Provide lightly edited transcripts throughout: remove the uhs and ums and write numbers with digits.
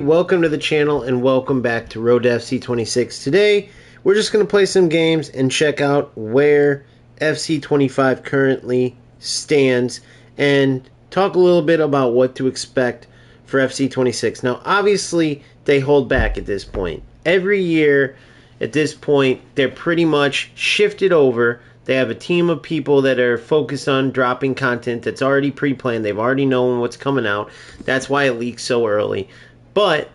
Welcome to the channel and welcome back to Road to FC26. Today, we're just going to play some games and check out where FC25 currently stands and talk a little bit about what to expect for FC26. Now, obviously, they hold back at this point. Every year at this point, they're pretty much shifted over. They have a team of people that are focused on dropping content that's already pre-planned. They've already known what's coming out. That's why it leaks so early. But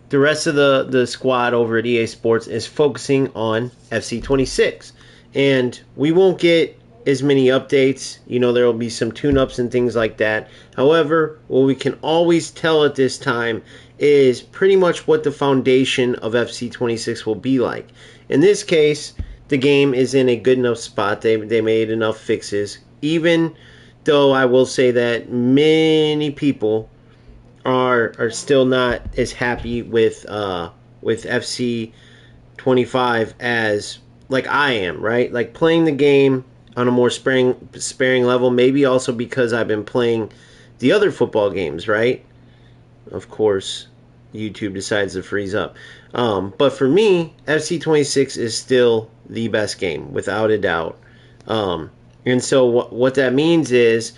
the rest of the squad over at EA Sports is focusing on FC26. And we won't get as many updates. You know, there will be some tune-ups and things like that. However, what we can always tell at this time is pretty much what the foundation of FC26 will be like. In this case, the game is in a good enough spot. They made enough fixes. Even though I will say that many people are still not as happy with FC25 as like I am, right? Like playing the game on a more sparing level, maybe also because I've been playing the other football games, right? Of course, YouTube decides to freeze up. But for me, FC26 is still the best game, without a doubt. And so what that means is,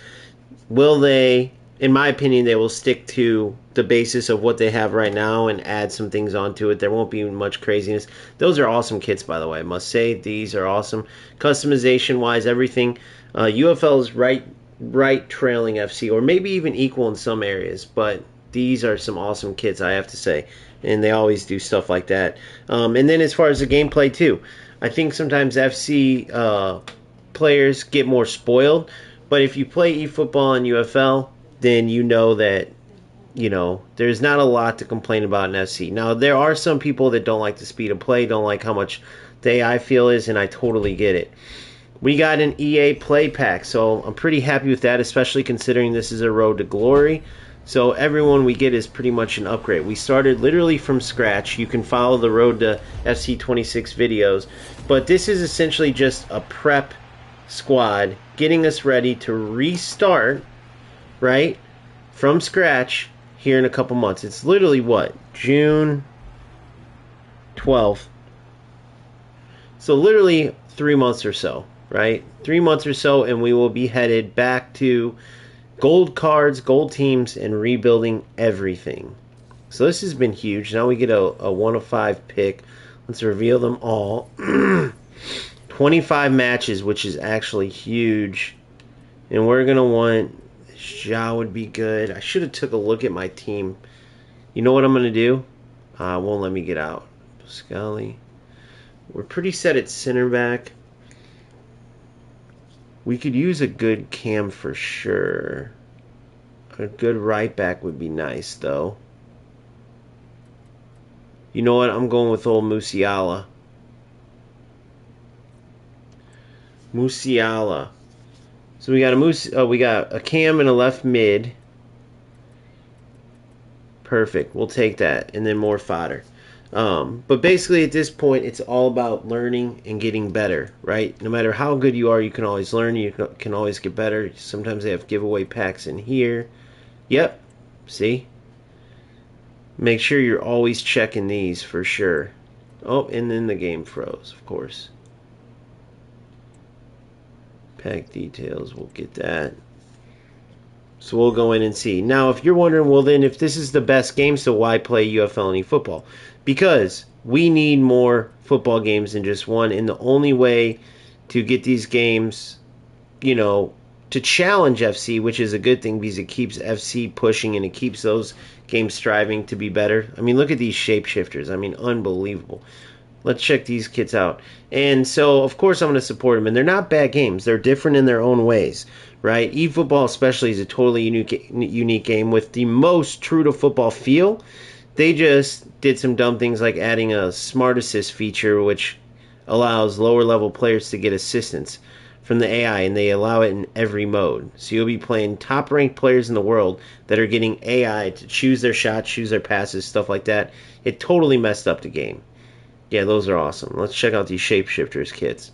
will they... In my opinion, they will stick to the basis of what they have right now and add some things onto it. There won't be much craziness. Those are awesome kits, by the way. I must say, these are awesome. Customization-wise, everything. UFL is right trailing FC, or maybe even equal in some areas. But these are some awesome kits, I have to say. And they always do stuff like that. And then as far as the gameplay, too. I think sometimes FC players get more spoiled. But if you play eFootball and UFL, then you know that, you know, there's not a lot to complain about in FC. Now, there are some people that don't like the speed of play, don't like how much the AI feel is, and I totally get it. We got an EA Play Pack, so I'm pretty happy with that, especially considering this is a road to glory. So everyone we get is pretty much an upgrade. We started literally from scratch. You can follow the road to FC26 videos, but this is essentially just a prep squad getting us ready to restart, right, from scratch here in a couple months. It's literally what, June 12th. So literally 3 months or so, right? 3 months or so, and we will be headed back to gold cards, gold teams, and rebuilding everything. So this has been huge. Now we get a 1 of 5 pick. Let's reveal them all. 25 matches, which is actually huge. And we're going to want... Ja would be good. I should have took a look at my team. You know what I'm going to do? Won't let me get out. Pascali. We're pretty set at center back. We could use a good cam for sure. A good right back would be nice, though. You know what? I'm going with old Musiala. Musiala. So we got a cam and a left mid. Perfect. We'll take that, and then more fodder. But basically, at this point, it's all about learning and getting better, right? No matter how good you are, you can always learn. You can always get better. Sometimes they have giveaway packs in here. Yep. See? Make sure you're always checking these for sure. Oh, and then the game froze, of course. Pack details, we'll get that. So we'll go in and see. Now, if you're wondering, well then, if this is the best game, so why play UFL and eFootball? Because we need more football games than just one, and the only way to get these games, you know, to challenge FC, which is a good thing because it keeps FC pushing and it keeps those games striving to be better. I mean, look at these shapeshifters. I mean, unbelievable. Let's check these kits out. And so, of course, I'm going to support them. And they're not bad games. They're different in their own ways, right? eFootball especially is a totally unique game with the most true-to-football feel. They just did some dumb things like adding a smart assist feature, which allows lower-level players to get assistance from the AI, and they allow it in every mode. So you'll be playing top-ranked players in the world that are getting AI to choose their shots, choose their passes, stuff like that. It totally messed up the game. Yeah, those are awesome. Let's check out these shapeshifters kits.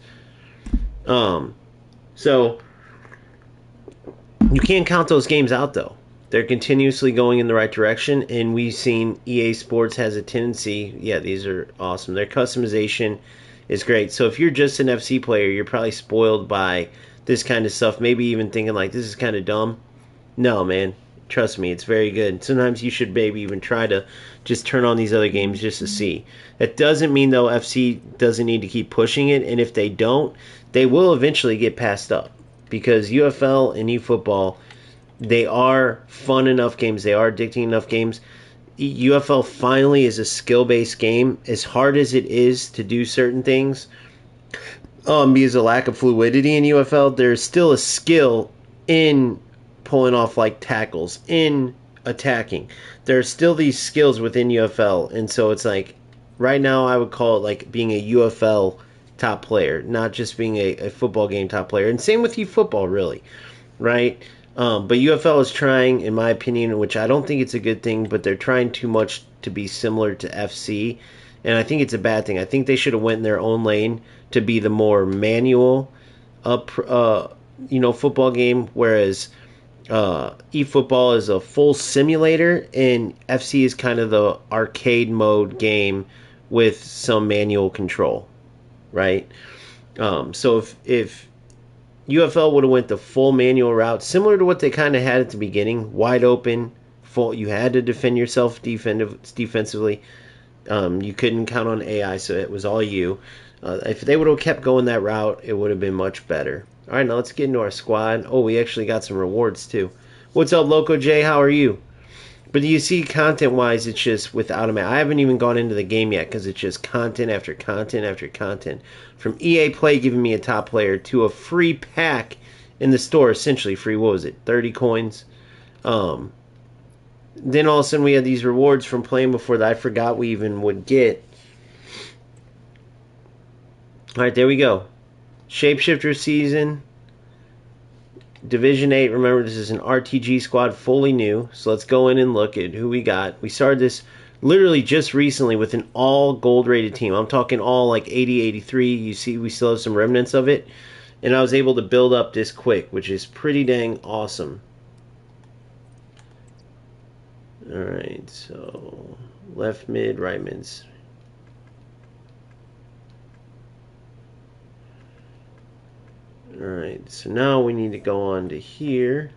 So you can't count those games out though. They're continuously going in the right direction, and we've seen EA Sports has a tendency. Yeah, these are awesome. Their customization is great. So if you're just an FC player, you're probably spoiled by this kind of stuff. Maybe even thinking like this is kind of dumb. No, man. Trust me, it's very good. Sometimes you should maybe even try to just turn on these other games just to see. That doesn't mean, though, FC doesn't need to keep pushing it, and if they don't, they will eventually get passed up. Because UFL and eFootball, they are fun enough games, they are addicting enough games. UFL finally is a skill-based game. As hard as it is to do certain things, because of lack of fluidity in UFL, there's still a skill in pulling off like tackles, in attacking. There are still these skills within UFL, and so it's like right now I would call it like being a UFL top player, not just being a football game top player. And same with eFootball, really, right? But UFL is trying, in my opinion, which I don't think it's a good thing, but they're trying too much to be similar to FC, and I think it's a bad thing. I think they should have went in their own lane to be the more manual, football game, whereas eFootball is a full simulator, and FC is kind of the arcade mode game with some manual control, right? So if UFL would have went the full manual route, similar to what they kind of had at the beginning, wide open, full. You had to defend yourself defensively. You couldn't count on AI, so it was all you. If they would have kept going that route, it would have been much better. All right, now let's get into our squad. Oh, we actually got some rewards too. What's up, Loco J? How are you? But you see, content-wise, it's just with automatic. I haven't even gone into the game yet because it's just content after content after content. From EA Play giving me a top player to a free pack in the store, essentially free. What was it? 30 coins. Then all of a sudden we had these rewards from playing before that I forgot we even would get. All right, there we go. Shapeshifter season. Division 8, remember this is an RTG squad, fully new. So let's go in and look at who we got. We started this literally just recently with an all gold rated team. I'm talking all like 80, 83. You see we still have some remnants of it. And I was able to build up this quick, which is pretty dang awesome. Alright, so left mid, right mids. Alright, so now we need to go on to here.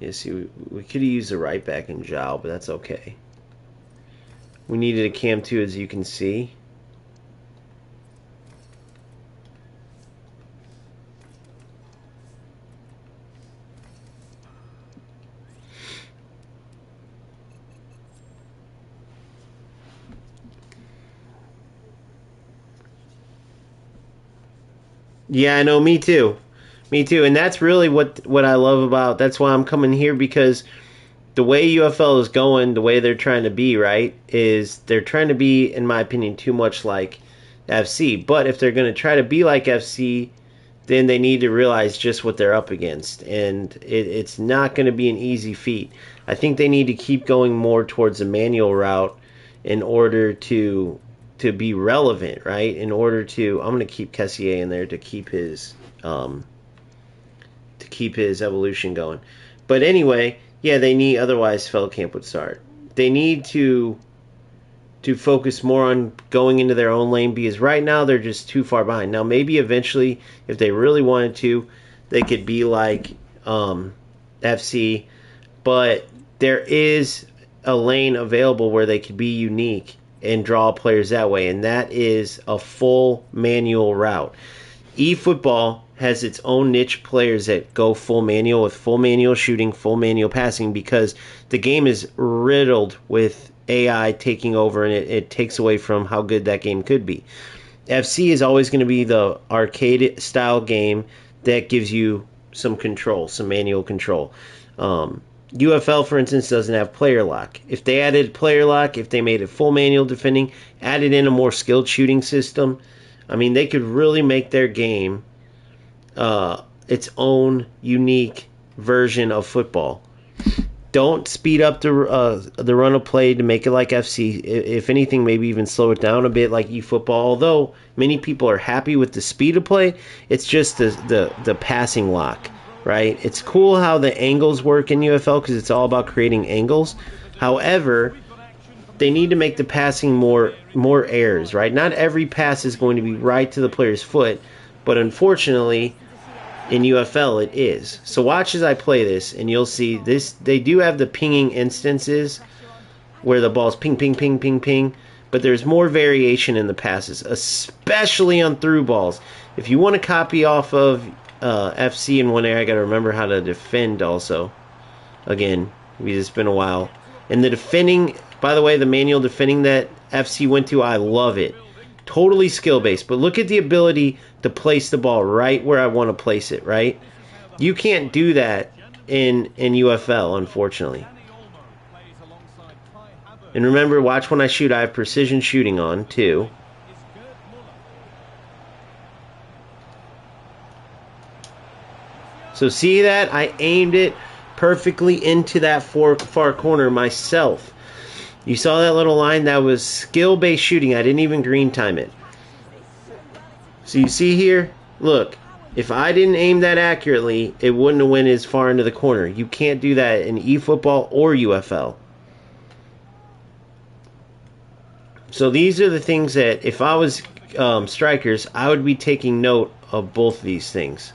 Yeah, see, we could have used the right back in Zhao, but that's okay. We needed a cam too, as you can see. Yeah, I know, me too. Me too. And that's really what I love about, that's why I'm coming here, because the way UFL is going, the way they're trying to be, right, is they're trying to be, in my opinion, too much like FC. But if they're going to try to be like FC, then they need to realize just what they're up against. And it's not going to be an easy feat. I think they need to keep going more towards a manual route in order to be relevant, right? In order to, I'm going to keep Kessier in there to keep his evolution going. But anyway, yeah, they need, otherwise Feldkamp would start. They need to focus more on going into their own lane, because right now they're just too far behind. Now maybe eventually, if they really wanted to, they could be like FC, but there is a lane available where they could be unique and draw players that way, and that is a full manual route. eFootball has its own niche players that go full manual, with full manual shooting, full manual passing, because the game is riddled with AI taking over, and it takes away from how good that game could be. FC is always going to be the arcade style game that gives you some control, some manual control. UFL, for instance, doesn't have player lock. If they added player lock, if they made it full manual defending, added in a more skilled shooting system, I mean, they could really make their game its own unique version of football. Don't speed up the run of play to make it like FC. If anything, maybe even slow it down a bit like eFootball. Although many people are happy with the speed of play, it's just the passing lock right? It's cool how the angles work in UFL because it's all about creating angles. However, they need to make the passing more errors, right? Not every pass is going to be right to the player's foot, but unfortunately, in UFL it is. So watch as I play this, and you'll see this. They do have the pinging instances where the ball's ping, ping, ping, ping, ping, but there's more variation in the passes, especially on through balls. If you want to copy off of FC in one area, I got to remember how to defend also. Again, because it's been a while. And the defending, by the way, the manual defending that FC went to, I love it. Totally skill-based. But look at the ability to place the ball right where I want to place it, right? You can't do that in UFL, unfortunately. And remember, watch when I shoot. I have precision shooting on, too. So see that? I aimed it perfectly into that far corner myself. You saw that little line? That was skill-based shooting. I didn't even green time it. So you see here? Look, if I didn't aim that accurately, it wouldn't have went as far into the corner. You can't do that in eFootball or UFL. So these are the things that, if I was strikers, I would be taking note of both these things.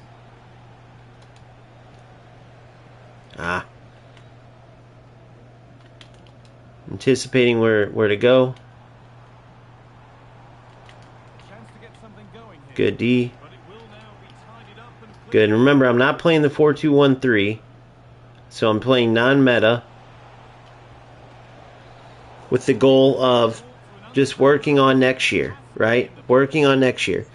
Anticipating where to go. Good D. Good. And remember, I'm not playing the 4-2-1-3, so I'm playing non-meta with the goal of just working on next year, right? Working on next year.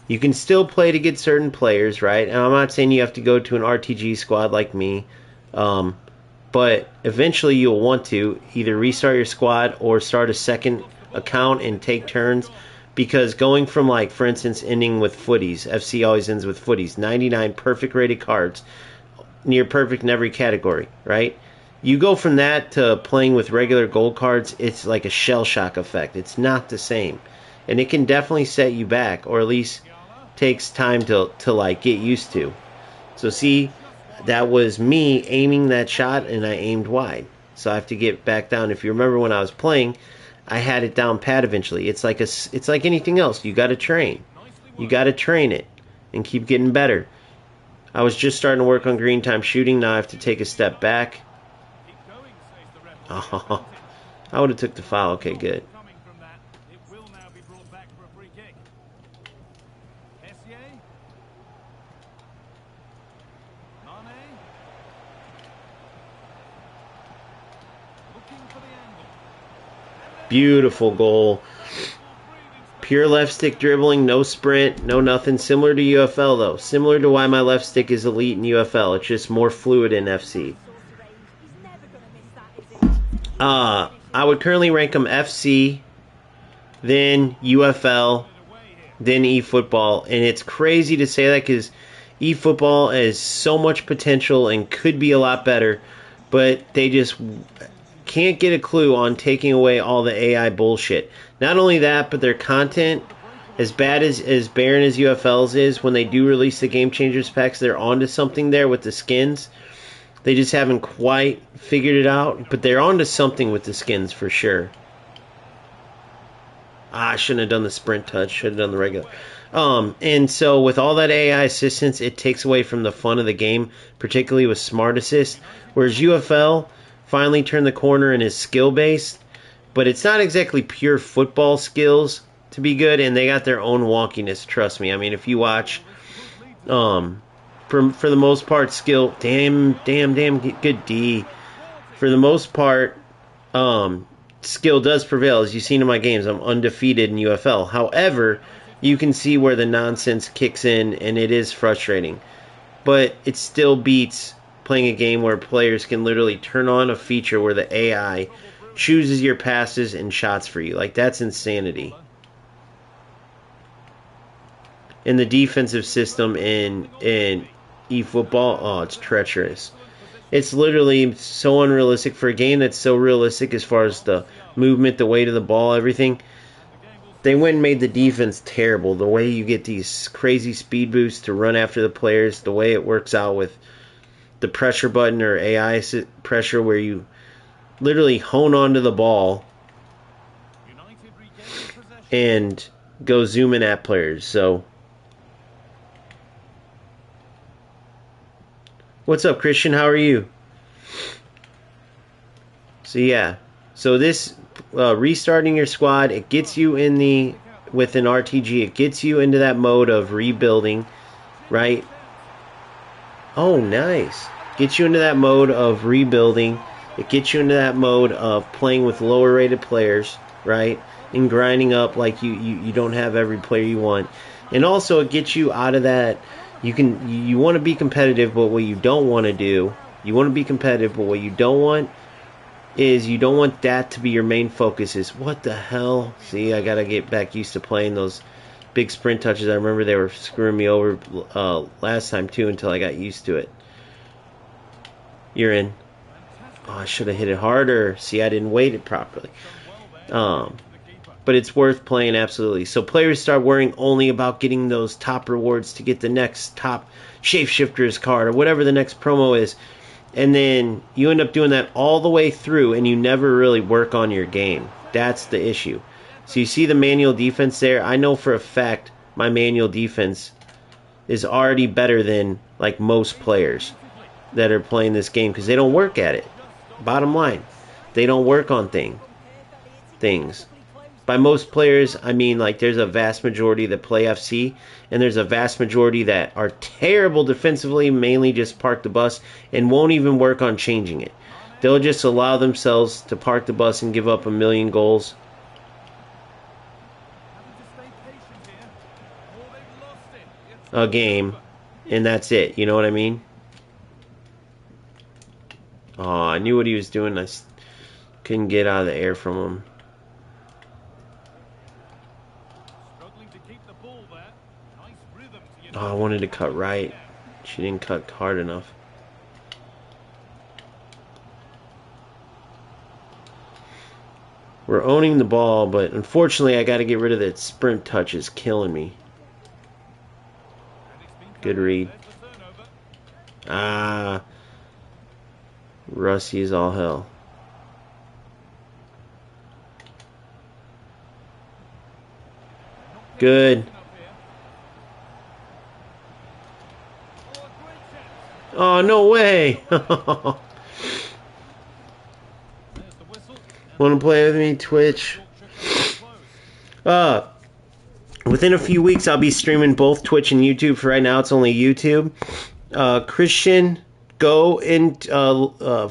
You can still play to get certain players, right? And I'm not saying you have to go to an RTG squad like me, but eventually you'll want to either restart your squad or start a second account and take turns, because going from, like, for instance, ending with footies, FC always ends with footies, 99 perfect rated cards, near perfect in every category, right? You go from that to playing with regular gold cards, it's like a shell shock effect. It's not the same. And it can definitely set you back, or at least takes time to like get used to. So see, that was me aiming that shot, and I aimed wide. So I have to get back down. If you remember when I was playing, I had it down pat eventually. It's like anything else. You got to train. You got to train it and keep getting better. I was just starting to work on green time shooting. Now I have to take a step back. Oh, I would have took the foul. Okay, good. Beautiful goal. Pure left stick dribbling, no sprint, no nothing. Similar to UFL, though. Similar to why my left stick is elite in UFL. It's just more fluid in FC. I would currently rank them FC, then UFL, then eFootball. And it's crazy to say that because eFootball has so much potential and could be a lot better, but they just can't get a clue on taking away all the AI bullshit. Not only that, but their content, as bad as barren as UFL's is, when they do release the Game Changers packs, they're onto something there with the skins. They just haven't quite figured it out, but they're onto something with the skins for sure. I shouldn't have done the sprint touch. Should have done the regular. And so with all that AI assistance, it takes away from the fun of the game, particularly with Smart Assist. Whereas UFL finally turned the corner and is skill-based, but it's not exactly pure football skills to be good, and they got their own wonkiness, trust me. I mean, if you watch, for the most part, skill, damn, good D. For the most part, skill does prevail. As you've seen in my games, I'm undefeated in UFL. However, you can see where the nonsense kicks in, and it is frustrating. But it still beats playing a game where players can literally turn on a feature where the AI chooses your passes and shots for you. Like, that's insanity. And the defensive system in eFootball, oh, it's treacherous. It's literally so unrealistic for a game that's so realistic as far as the movement, the weight of the ball, everything. They went and made the defense terrible. The way you get these crazy speed boosts to run after the players, the way it works out with the pressure button or AI pressure where you literally hone onto the ball and go zoom in at players. So, what's up, Christian? How are you? So yeah, so this restarting your squad, it gets you in the with an RTG, it gets you into that mode of rebuilding, right? Oh, nice. Gets you into that mode of rebuilding. It gets you into that mode of playing with lower rated players, right? And grinding up like you don't have every player you want. And also it gets you out of that. You want to be competitive, but what you don't want to do, you want to be competitive, but what you don't want is you don't want that to be your main focus. Is what the hell? See, I gotta get back used to playing those big sprint touches. I remember they were screwing me over last time too until I got used to it. You're in. Oh, I should have hit it harder. See, I didn't weight it properly. But it's worth playing, absolutely. So players start worrying only about getting those top rewards to get the next top Shapeshifters card or whatever the next promo is. And then you end up doing that all the way through and you never really work on your game. That's the issue. So you see the manual defense there? I know for a fact my manual defense is already better than like most players that are playing this game because they don't work at it. Bottom line, they don't work on things. By most players, I mean like there's a vast majority that play FC and there's a vast majority that are terrible defensively, mainly just park the bus and won't even work on changing it. They'll just allow themselves to park the bus and give up a million goals. A game, and that's it. You know what I mean? Oh, I knew what he was doing. I couldn't get out of the air from him. Oh, I wanted to cut right. She didn't cut hard enough. We're owning the ball, but unfortunately I got to get rid of that sprint touch. It's killing me. Good read. Ah. Rusty is all hell. Good. Oh, no way. Want to play with me, Twitch? Within a few weeks, I'll be streaming both Twitch and YouTube. For right now, it's only YouTube. Christian, go and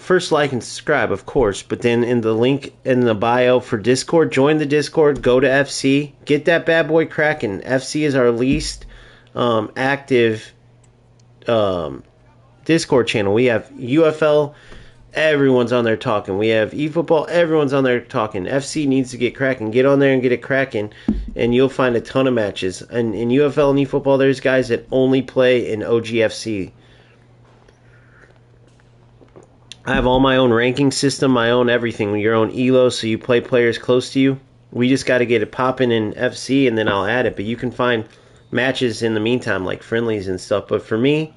first like and subscribe, of course. But then in the link in the bio for Discord, join the Discord. Go to FC. Get that bad boy cracking. FC is our least active Discord channel. We have UFL. Everyone's on there talking. We have eFootball. Everyone's on there talking. FC needs to get cracking. Get on there and get it cracking, and you'll find a ton of matches. And in UFL and eFootball, there's guys that only play in OGFC. I have all my own ranking system, my own everything, your own ELO, so you play players close to you. We just got to get it popping in FC, and then I'll add it. But you can find matches in the meantime, like friendlies and stuff. But for me,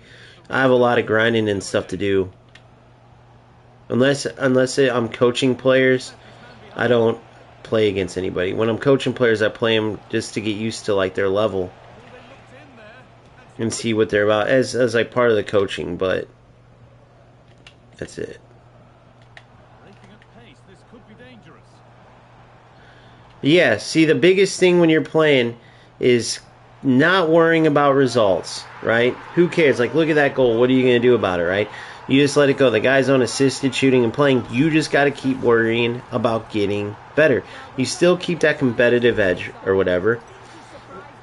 I have a lot of grinding and stuff to do. Unless I'm coaching players, I don't play against anybody. When I'm coaching players, I play them just to get used to like their level and see what they're about as like part of the coaching. But that's it. Yeah. See, the biggest thing when you're playing is not worrying about results, right? Who cares? Like, look at that goal. What are you going to do about it, right? You just let it go. The guy's on assisted shooting and playing. You just got to keep worrying about getting better. You still keep that competitive edge or whatever.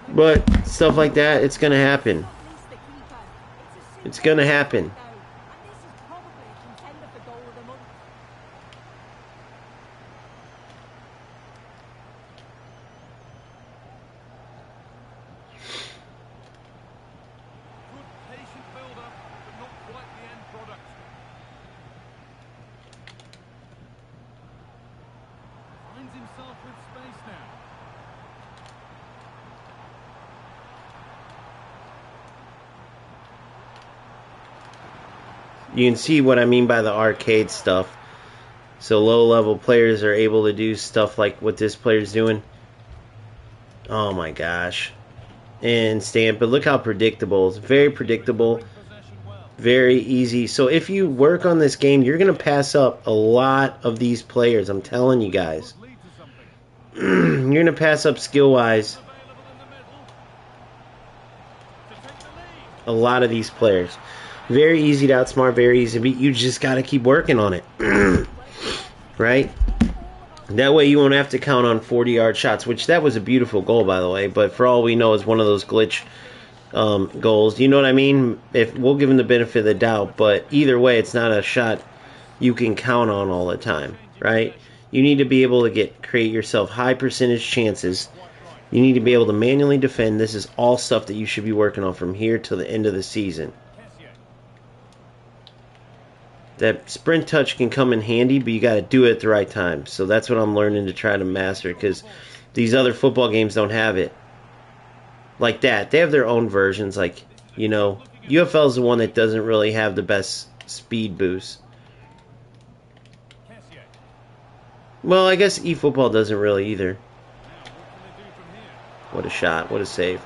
But stuff like that, it's going to happen. It's going to happen. You can see what I mean by the arcade stuff. So low-level players are able to do stuff like what this player's doing. Oh my gosh. And stand, but look how predictable. It's very predictable. Very easy. So if you work on this game, you're going to pass up a lot of these players. I'm telling you guys. You're going to pass up skill-wise a lot of these players. Very easy to outsmart, very easy to beat. You just got to keep working on it. Right? That way you won't have to count on 40-yard shots, which that was a beautiful goal, by the way. But for all we know, it's one of those glitch goals. You know what I mean? If we'll give him the benefit of the doubt, but either way, it's not a shot you can count on all the time, right? You need to be able to create yourself high percentage chances. You need to be able to manually defend. This is all stuff that you should be working on from here till the end of the season. That sprint touch can come in handy, but you got to do it at the right time. So that's what I'm learning to try to master, because these other football games don't have it like that. They have their own versions. Like, you know, UFL is the one that doesn't really have the best speed boost. Well, I guess eFootball doesn't really either. What a shot. What a save.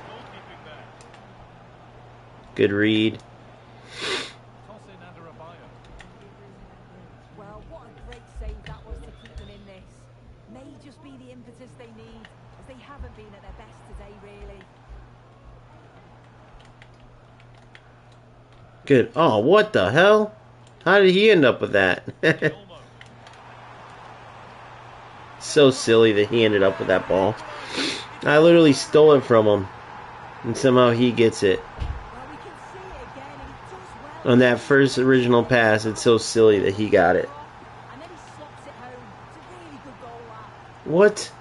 Good read. Well, what a great save that was to keep them in this. May just be the impetus they need, as they haven't been at their best today, really. Good. Oh, what the hell? How did he end up with that? So silly that he ended up with that ball. I literally stole it from him, and somehow he gets it. Well, we can see it again, and he does well. On that first original pass, it's so silly that he got it. And then he slops it home. It's a really good goal, that. What?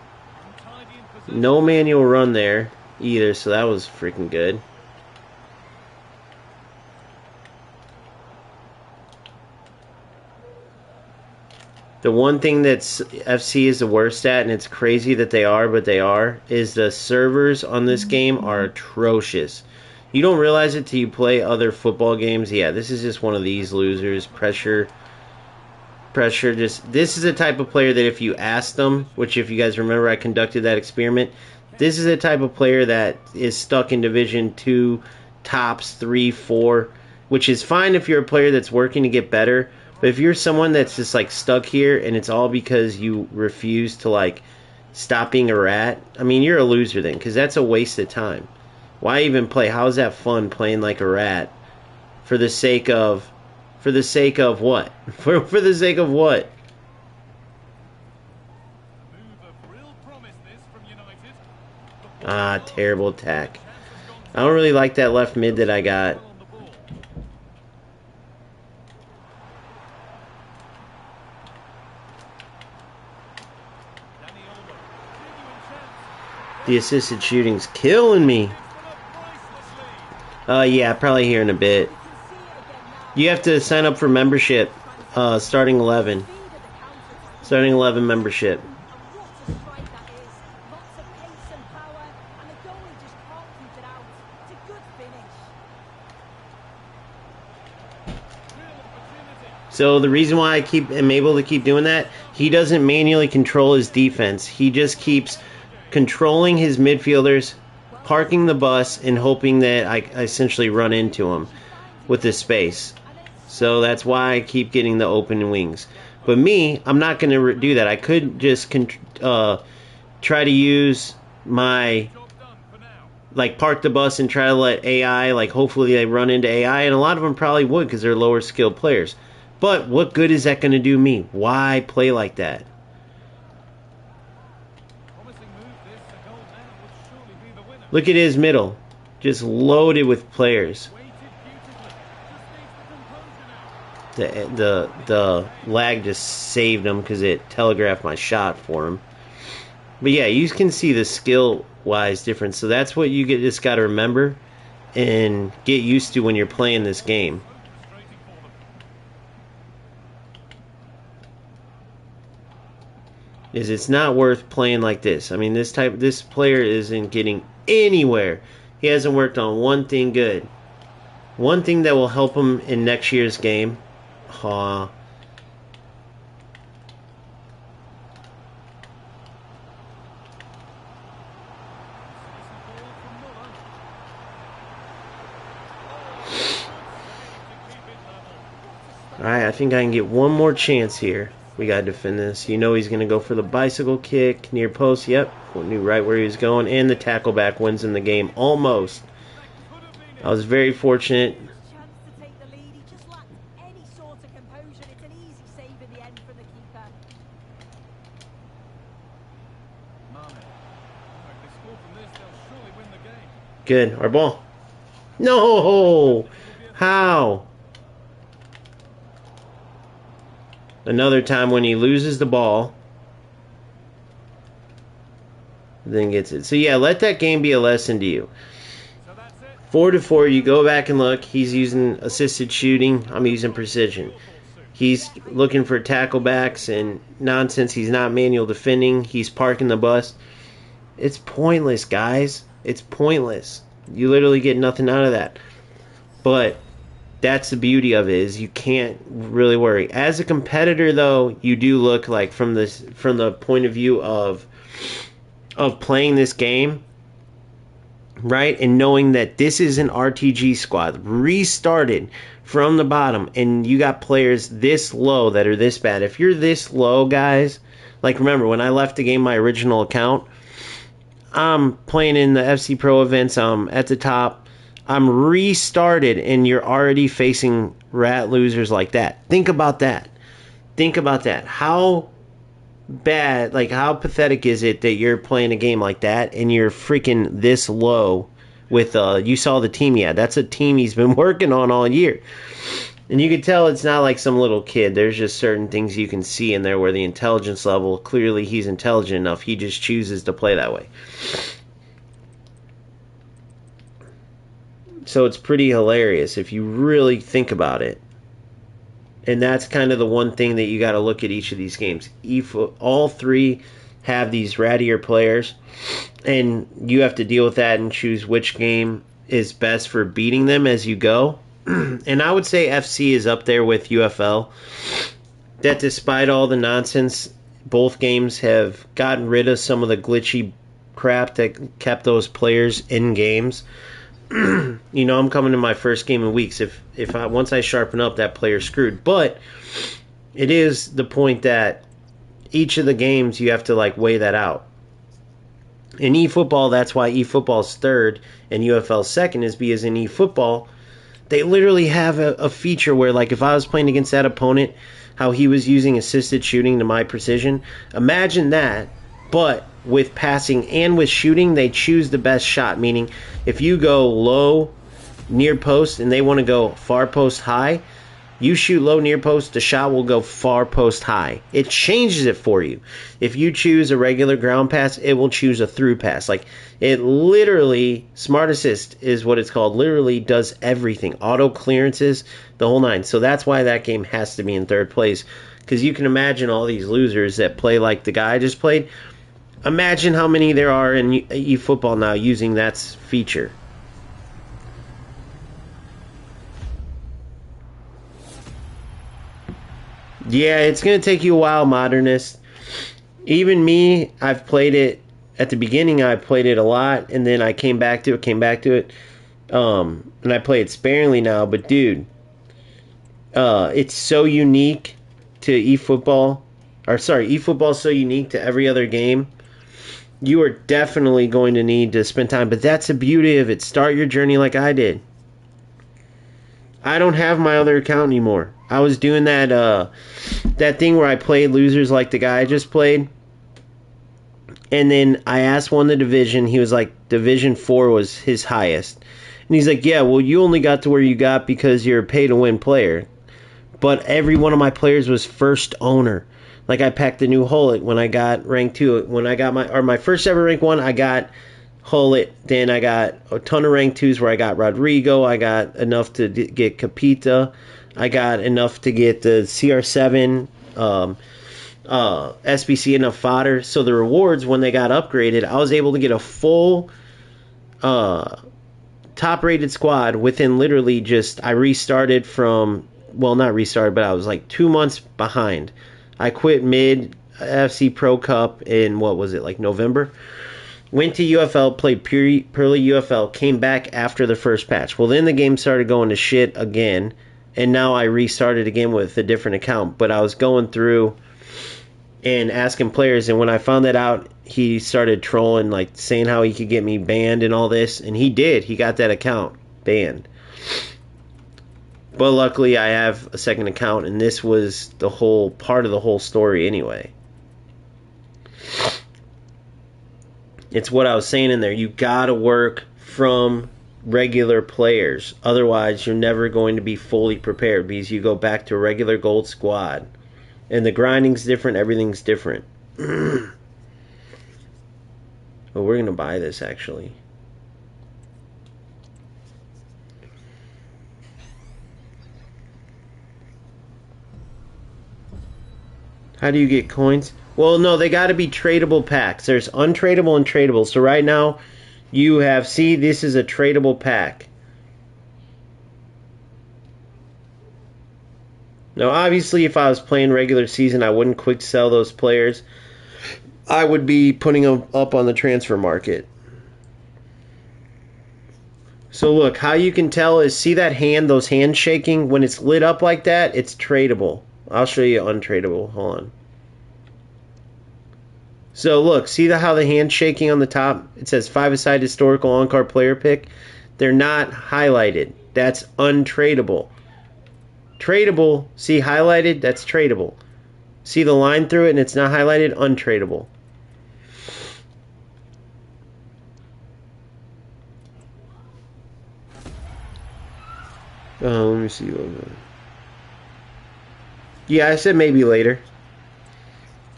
No manual run there either, so that was freaking good. The one thing that's FC is the worst at, and it's crazy that they are, but they are, is the servers on this game are atrocious. You don't realize it till you play other football games. Yeah, this is just one of these losers. Pressure. Just this is the type of player that if you ask them, which if you guys remember I conducted that experiment, this is the type of player that is stuck in Division 2, tops 3, 4, which is fine if you're a player that's working to get better. But if you're someone that's just like stuck here and it's all because you refuse to like stop being a rat, I mean, you're a loser then, because that's a waste of time. Why even play? How is that fun playing like a rat for the sake of what? For the sake of what? Ah, terrible attack. I don't really like that left mid that I got. The assisted shooting's killing me. Yeah, probably here in a bit. You have to sign up for membership. Starting 11. Starting 11 membership. And what a strike that is. Lots of pace and power, and the goalie just can't keep it out. It's a good finish. So the reason why I am able to keep doing that, he doesn't manually control his defense. He just keeps controlling his midfielders, parking the bus, and hoping that I essentially run into him with the space. So that's why I keep getting the open wings. But me, I'm not going to do that. I could just try to use my, like, park the bus and try to let AI, like, hopefully they run into AI, and a lot of them probably would because they're lower skilled players. But what good is that going to do me? Why play like that? Look at his middle. Just loaded with players. The lag just saved him because it telegraphed my shot for him. But yeah, you can see the skill-wise difference. So that's what you just got to remember and get used to when you're playing this game. It's not worth playing like this. I mean, this player isn't getting anywhere. He hasn't worked on one thing good. One thing that will help him in next year's game Ha. Alright, I think I can get one more chance here. We gotta defend this. You know he's gonna go for the bicycle kick near post. Yep, knew right where he was going, and the tackle back wins in the game almost. I was very fortunate. Chance to take the lead. He just lacked any sort of composure. It's an easy save in the end from the keeper. Good, our ball. No! How? Another time when he loses the ball, then gets it. So yeah, let that game be a lesson to you. 4-4, you go back and look. He's using assisted shooting. I'm using precision. He's looking for tackle backs and nonsense. He's not manual defending. He's parking the bus. It's pointless, guys. It's pointless. You literally get nothing out of that. But that's the beauty of it, is you can't really worry. As a competitor, though, you do look like from the point of view of playing this game, right, and knowing that this is an RTG squad restarted from the bottom, and you got players this low that are this bad. If you're this low, guys, like remember when I left the game, my original account, I'm playing in the FC Pro events. I'm at the top. I'm restarted, and you're already facing rat losers like that. Think about that. Think about that. How bad, like how pathetic is it that you're playing a game like that and you're freaking this low with, you saw the team, yeah, that's a team he's been working on all year. And you can tell it's not like some little kid. There's just certain things you can see in there where the intelligence level, clearly he's intelligent enough. He just chooses to play that way. So it's pretty hilarious if you really think about it. And that's kind of the one thing that you got to look at each of these games. All three have these rattier players, and you have to deal with that and choose which game is best for beating them as you go. And I would say FC is up there with UFL. That despite all the nonsense, both games have gotten rid of some of the glitchy crap that kept those players in games. You know, I'm coming to my first game in weeks. Once I sharpen up, that player's screwed. But it is the point that each of the games you have to like weigh that out. In eFootball, that's why eFootball's third and UFL's second, is because in eFootball they literally have a feature where, like, if I was playing against that opponent, how he was using assisted shooting to my precision. Imagine that, but with passing and with shooting, they choose the best shot. Meaning, if you go low near post and they want to go far post high, you shoot low near post, the shot will go far post high. It changes it for you. If you choose a regular ground pass, it will choose a through pass. Like, it literally, Smart Assist is what it's called, literally does everything. Auto clearances, the whole nine. So that's why that game has to be in third place. Because you can imagine all these losers that play like the guy I just played. Imagine how many there are in eFootball now using that feature. Yeah, it's going to take you a while, Modernist. Even me, I've played it at the beginning. I played it a lot, and then I came back to it. And I play it sparingly now. But, dude, it's so unique to eFootball. eFootball is so unique to every other game. You are definitely going to need to spend time. But that's the beauty of it. Start your journey like I did. I don't have my other account anymore. I was doing that thing where I played losers like the guy I just played. And then I asked one the division. He was like, Division 4 was his highest. And he's like, yeah, well, you only got to where you got because you're a pay-to-win player. But every one of my players was first owner. Like, I packed the new Hullet when I got rank 2. When I got my first ever rank 1, I got Hullet. Then I got a ton of rank 2s where I got Rodrigo. I got enough to get Capita. I got enough to get the CR7, SBC, enough fodder. So the rewards, when they got upgraded, I was able to get a full top-rated squad within literally just, I restarted from well, not restarted, but I was like 2 months behind. I quit mid FC Pro Cup in, what was it, like November? Went to UFL, played purely UFL, came back after the first patch. Well, then the game started going to shit again, and now I restarted again with a different account. But I was going through and asking players, and when I found that out, he started trolling, like saying how he could get me banned and all this, and he did. He got that account banned. But luckily, I have a second account, and this was the whole part of the whole story anyway. It's what I was saying in there. You gotta work from regular players. Otherwise, you're never going to be fully prepared because you go back to a regular gold squad. And the grinding's different, everything's different. Well, we're going to buy this, actually. How do you get coins? Well, no, they got to be tradable packs. There's untradeable and tradable. So right now, you have, see, this is a tradable pack. Now, obviously, if I was playing regular season, I wouldn't quick sell those players. I would be putting them up on the transfer market. So look, how you can tell is, see that hand, those hands shaking? When it's lit up like that, it's tradable. I'll show you untradeable. Hold on. So look, see how the hand's shaking on the top? It says 5-a-side historical on-card player pick. They're not highlighted. That's untradeable. Tradable, see highlighted? That's tradable. See the line through it and it's not highlighted? Untradeable. Let me see. Yeah, I said maybe later.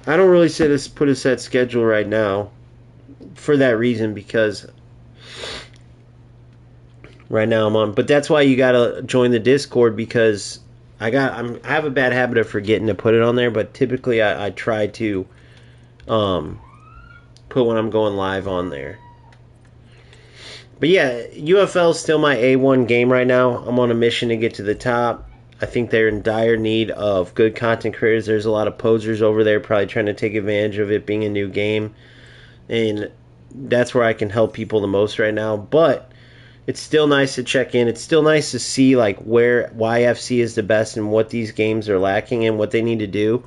I don't really put a set schedule right now for that reason, because right now I'm on. But that's why you gotta join the Discord, because I have a bad habit of forgetting to put it on there. But typically I try to put when I'm going live on there. But yeah, UFL is still my A1 game right now. I'm on a mission to get to the top. I think they're in dire need of good content creators. There's a lot of posers over there probably trying to take advantage of it being a new game. And that's where I can help people the most right now. But it's still nice to check in. It's still nice to see like why FC is the best and what these games are lacking and what they need to do.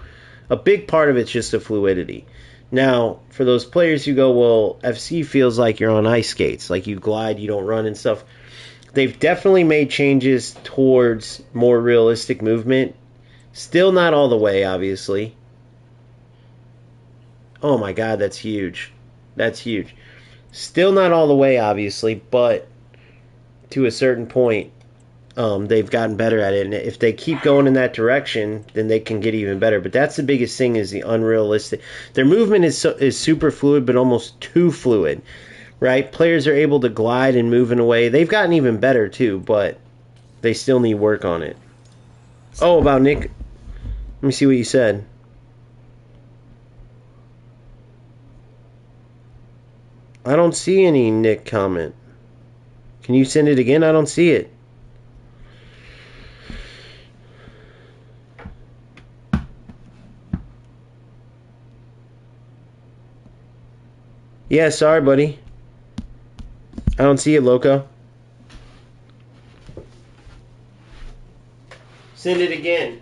A big part of it's just the fluidity. Now, for those players who go, well, FC feels like you're on ice skates, like you glide, you don't run and stuff. They've definitely made changes towards more realistic movement. Still not all the way, obviously. Oh my god, that's huge. That's huge. Still not all the way, obviously, but to a certain point, they've gotten better at it. And if they keep going in that direction, then they can get even better. But that's the biggest thing, is the unrealistic. Their movement is super fluid, but almost too fluid. Right? Players are able to glide and move in a way. They've gotten even better too, but they still need work on it. Oh, about Nick. Let me see what you said. I don't see any Nick comment. Can you send it again? I don't see it. Yeah, sorry, buddy. I don't see it, Loco. Send it again.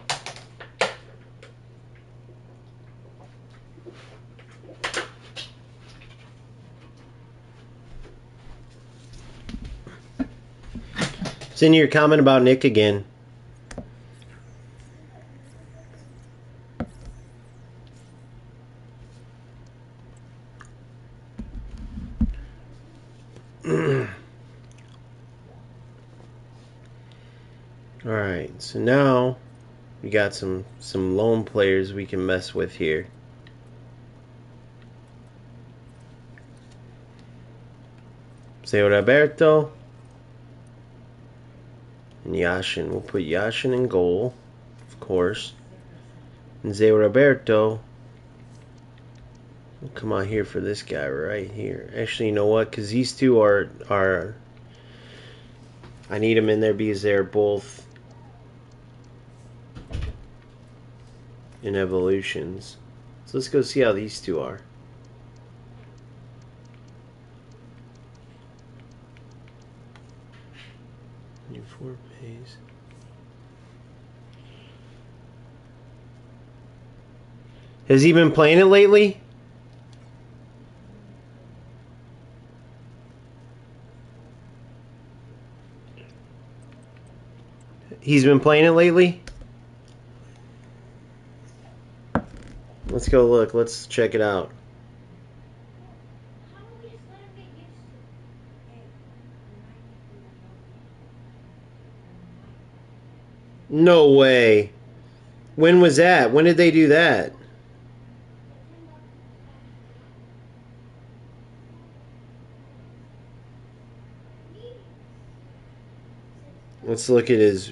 Send your comment about Nick again. Alright, so now we got some lone players we can mess with here. Zé Roberto and Yashin. We'll put Yashin in goal, of course. And Zé Roberto will come out here for this guy right here. Actually, you know what? Because these two are I need them in there because they're both in evolutions. So let's go see how these two are. New 4 pays. Has he been playing it lately? He's been playing it lately? Let's go look. Let's check it out. No way. When was that? When did they do that? Let's look at his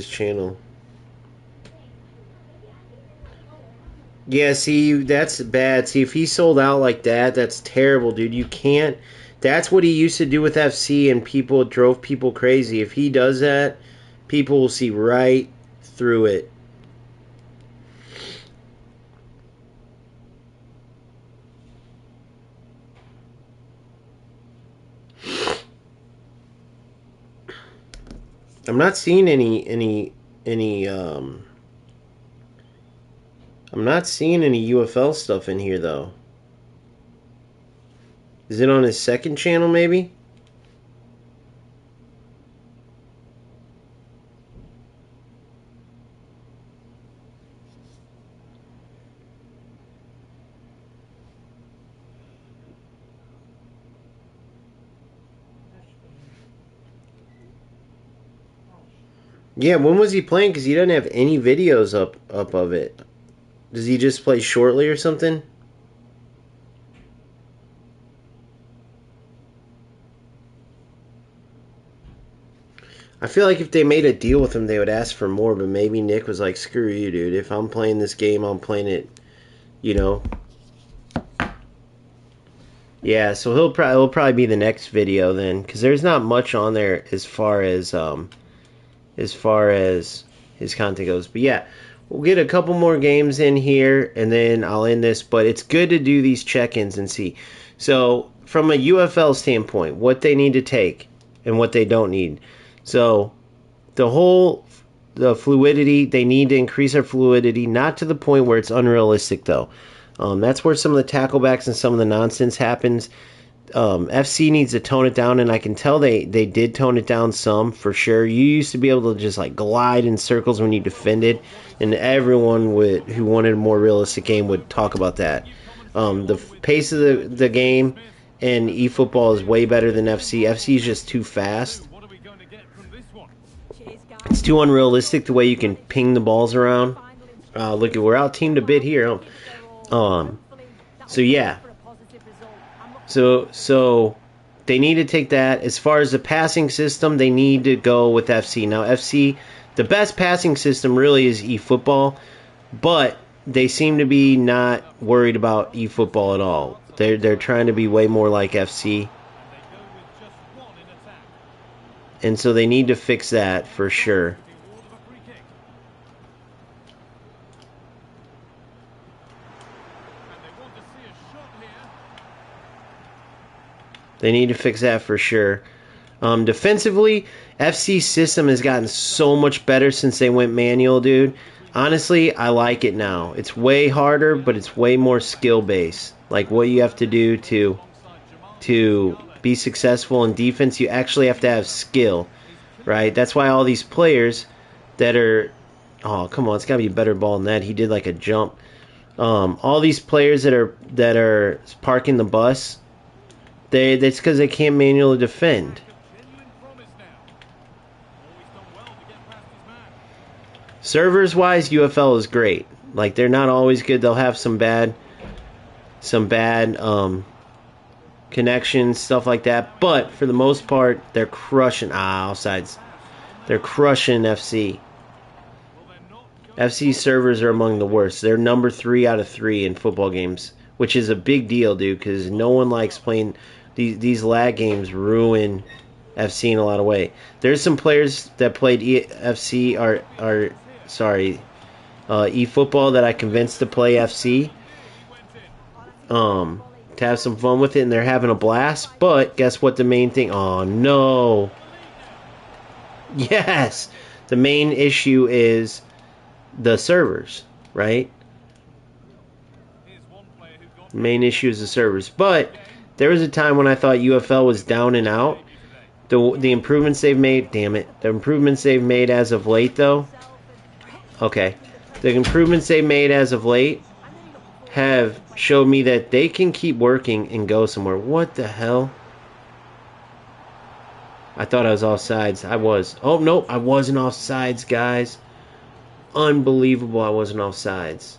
channel. Yeah, see, that's bad. See, if he sold out like that, that's terrible, dude. You can't. That's what he used to do with FC, and people drove people crazy. If he does that, people will see right through it. I'm not seeing any I'm not seeing any UFL stuff in here though. Is it on his second channel maybe? Yeah, when was he playing? Because he doesn't have any videos up of it. Does he just play shortly or something? I feel like if they made a deal with him, they would ask for more, but maybe Nick was like, screw you, dude. If I'm playing this game, I'm playing it, you know. Yeah, so he'll probably be the next video then, because there's not much on there as far as his content goes. But yeah, we'll get a couple more games in here, and then I'll end this. But it's good to do these check-ins and see. So from a UFL standpoint, what they need to take and what they don't need. So the fluidity, they need to increase their fluidity, not to the point where it's unrealistic though. That's where some of the tacklebacks and some of the nonsense happens. FC needs to tone it down, and I can tell they did tone it down some for sure. You used to be able to just like glide in circles when you defended, and everyone who wanted a more realistic game would talk about that. The pace of the game and eFootball is way better than FC. FC is just too fast. It's too unrealistic the way you can ping the balls around. Look, we're out teamed a bit here. So yeah. So they need to take that. As far as the passing system, they need to go with FC. Now FC, the best passing system really is eFootball, but they seem to be not worried about eFootball at all. They're trying to be way more like FC. And so they need to fix that for sure. They need to fix that for sure. Defensively, FC's system has gotten so much better since they went manual, dude. Honestly, I like it now. It's way harder, but it's way more skill-based. Like what you have to do to be successful in defense, you actually have to have skill, right? That's why all these players that are... Oh, come on, it's got to be a better ball than that. He did like a jump. All these players that are parking the bus... That's because they can't manually defend. Servers-wise, UFL is great. Like, they're not always good. They'll have some bad connections, stuff like that. But for the most part, they're crushing. Offsides. They're crushing FC. FC servers are among the worst. They're number 3 out of 3 in football games, which is a big deal, dude, because no one likes playing... These lag games ruin FC in a lot of way. There's some players that played FC are sorry. eFootball that I convinced to play FC. To have some fun with it, and they're having a blast. But guess what? The main thing. Oh no. Yes, the main issue is the servers, right? The main issue is the servers. But there was a time when I thought UFL was down and out. The improvements they've made, damn it. The improvements they've made as of late, though. Okay. The improvements they've made as of late have showed me that they can keep working and go somewhere. What the hell? I thought I was offsides. I was. Oh, nope. I wasn't offsides, guys. Unbelievable I wasn't offsides.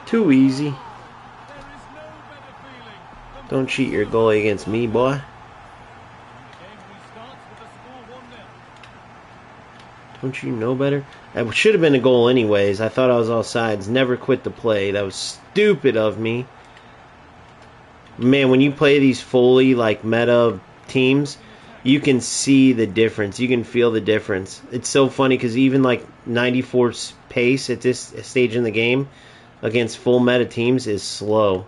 Too easy. Don't cheat your goalie against me, boy. Don't you know better? That should have been a goal anyways. I thought I was offsides. Never quit the play. That was stupid of me. Man, when you play these fully, like, meta teams, you can see the difference. You can feel the difference. It's so funny because even, like, 94 pace at this stage in the game against full meta teams is slow.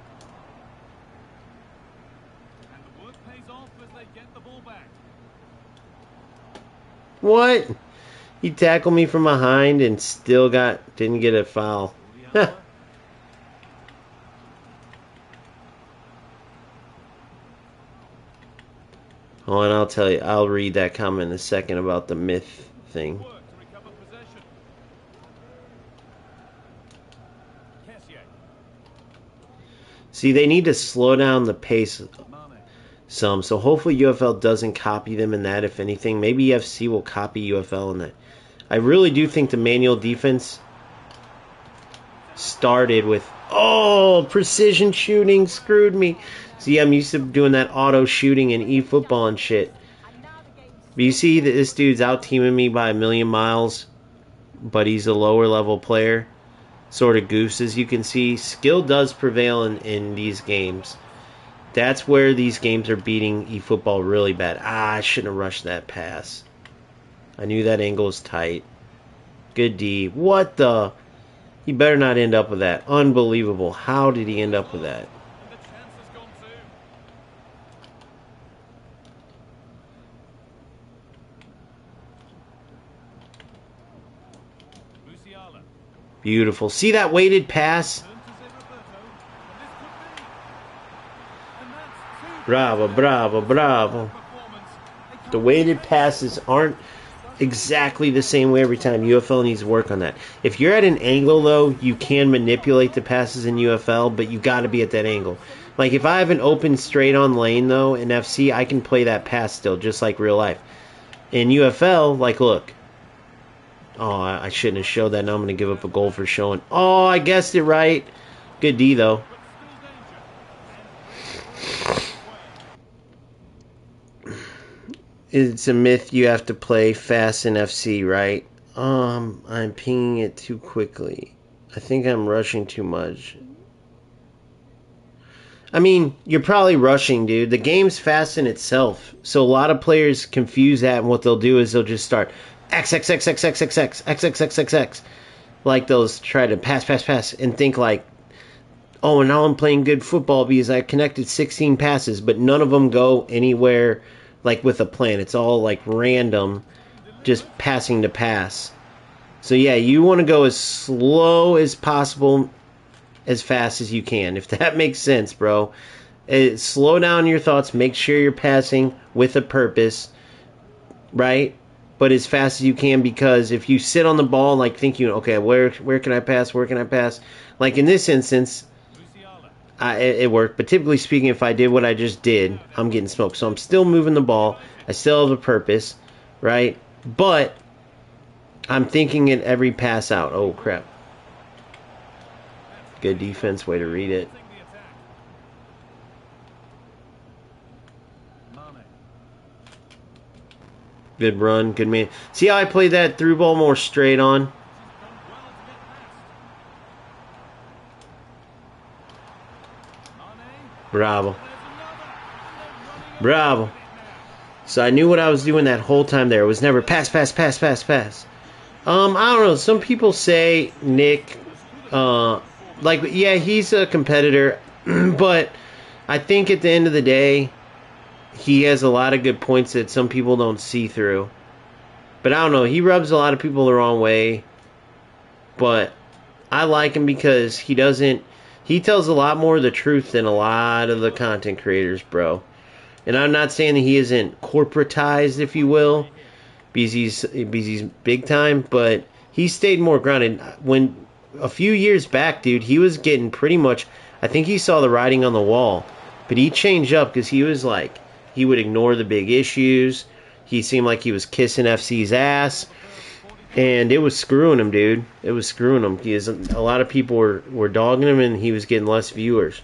What? He tackled me from behind and still didn't get a foul. Oh, and I'll tell you, I'll read that comment in a second about the myth thing. See, they need to slow down the pace some, so hopefully UFL doesn't copy them in that, if anything. Maybe FC will copy UFL in that. I really do think the manual defense started with, oh, precision shooting screwed me. See, I'm used to doing that auto shooting in eFootball and shit. But you see that this dude's out-teaming me by a million miles, but he's a lower-level player. Sort of goofs, as you can see. Skill does prevail in these games. That's where these games are beating eFootball really bad. I shouldn't have rushed that pass. I knew that angle was tight. Good D. What the? He better not end up with that. Unbelievable. How did he end up with that? Beautiful. See that weighted pass? Bravo, bravo, bravo. The weighted passes aren't exactly the same way every time. UFL needs to work on that. If you're at an angle, though, you can manipulate the passes in UFL, but you got to be at that angle. Like, if I have an open straight-on lane, though, in FC, I can play that pass still, just like real life. In UFL, like, look. Oh, I shouldn't have showed that. Now I'm going to give up a goal for showing. Oh, I guessed it right. Good D, though. It's a myth you have to play fast in FC, right? I'm pinging it too quickly. I think I'm rushing too much. I mean, you're probably rushing, dude. The game's fast in itself. So a lot of players confuse that, and what they'll do is they'll just start XXXXXXX, like those try to pass, and think like, oh, now I'm playing good football because I connected 16 passes, but none of them go anywhere like with a plan. It's all like random, just passing to pass. So yeah, you want to go as slow as possible, as fast as you can, if that makes sense, bro. Slow down your thoughts, make sure you're passing with a purpose, right? But as fast as you can, because if you sit on the ball like thinking, okay, where can I pass? Where can I pass? Like in this instance, it worked. But typically speaking, if I did what I just did, I'm getting smoked. So I'm still moving the ball. I still have a purpose, right? But I'm thinking it every pass out. Oh, crap. Good defense. Way to read it. Good run, good man. See how I played that through ball more straight on? Bravo. Bravo. So I knew what I was doing that whole time there. It was never pass, pass, pass, pass, pass. I don't know. Some people say Nick, yeah, he's a competitor, but I think at the end of the day, he has a lot of good points that some people don't see through. But I don't know. He rubs a lot of people the wrong way. But I like him because he tells a lot more of the truth than a lot of the content creators, bro. And I'm not saying that he isn't corporatized, if you will, because he's big time, but he stayed more grounded. When a few years back, dude, he was getting pretty much, I think he saw the writing on the wall, but he changed up because he was like, he would ignore the big issues. He seemed like he was kissing FC's ass, and it was screwing him, dude. It was screwing him. A lot of people were dogging him, and he was getting less viewers.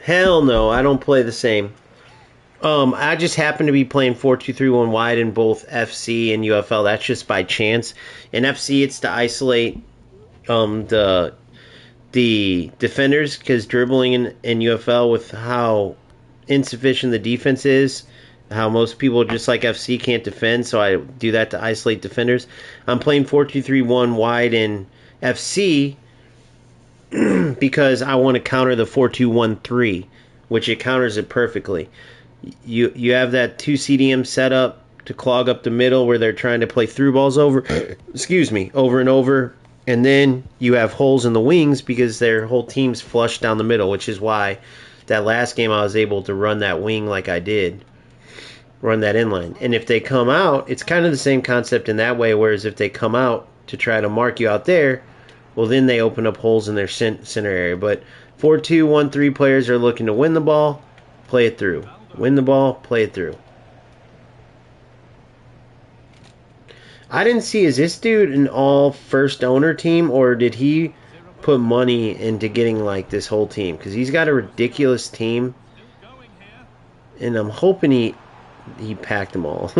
Hell no, I don't play the same. I just happen to be playing 4-2-3-1 wide in both FC and UFL. That's just by chance. In FC, it's to isolate the defenders, because dribbling in UFL, with how insufficient the defense is, how most people just like FC can't defend, so I do that to isolate defenders. I'm playing 4-2-3-1 wide in FC because I want to counter the 4-2-1-3, which it counters it perfectly. You have that 2 CDM set up to clog up the middle where they're trying to play through balls over and over. And then you have holes in the wings because their whole team's flushed down the middle, which is why that last game I was able to run that wing like I did. Run that inline. And if they come out, it's kind of the same concept in that way, whereas if they come out to try to mark you out there, well, then they open up holes in their center area. But 4-2-1-3 players are looking to win the ball, play it through. Win the ball, play it through. I didn't see, is this dude an all first owner team, or did he put money into getting like this whole team? Because he's got a ridiculous team, and I'm hoping he packed them all.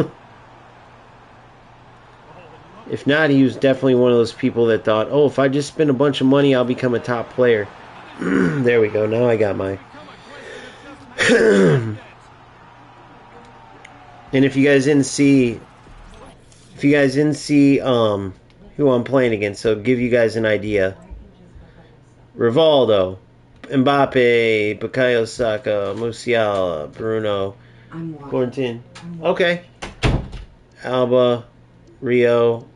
If not, he was definitely one of those people that thought, oh, if I just spend a bunch of money, I'll become a top player. There we go. Now I got my... And if you guys didn't see who I'm playing against, so give you guys an idea. Rivaldo, Mbappe, Bukayo Saka, Musiala, Bruno, Quarantine. Okay. Alba, Rio.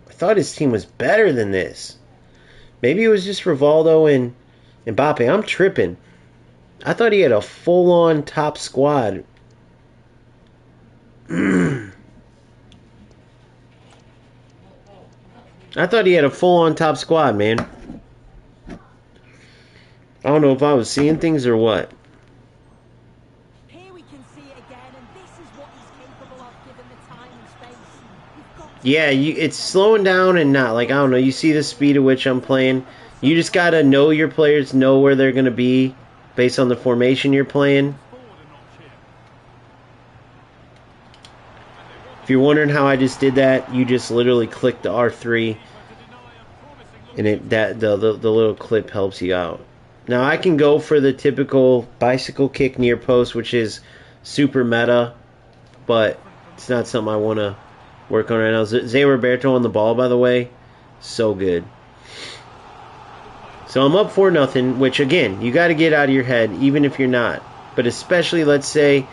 I thought his team was better than this. Maybe it was just Rivaldo and Mbappe. I'm tripping. I thought he had a full-on top squad. I thought he had a full-on top squad, man. I don't know if I was seeing things or what. Here we can see it again, and this is what he's capable of given the time and space. Yeah, it's slowing down and not. Like, I don't know, you see the speed at which I'm playing. You just got to know your players, know where they're going to be based on the formation you're playing. If you're wondering how I just did that, you just literally click the R3 and the little clip helps you out. Now I can go for the typical bicycle kick near post, which is super meta, but it's not something I want to work on right now. Zé Roberto on the ball, by the way, so good. So I'm up 4-0, which again, you got to get out of your head, even if you're not. But especially, let's say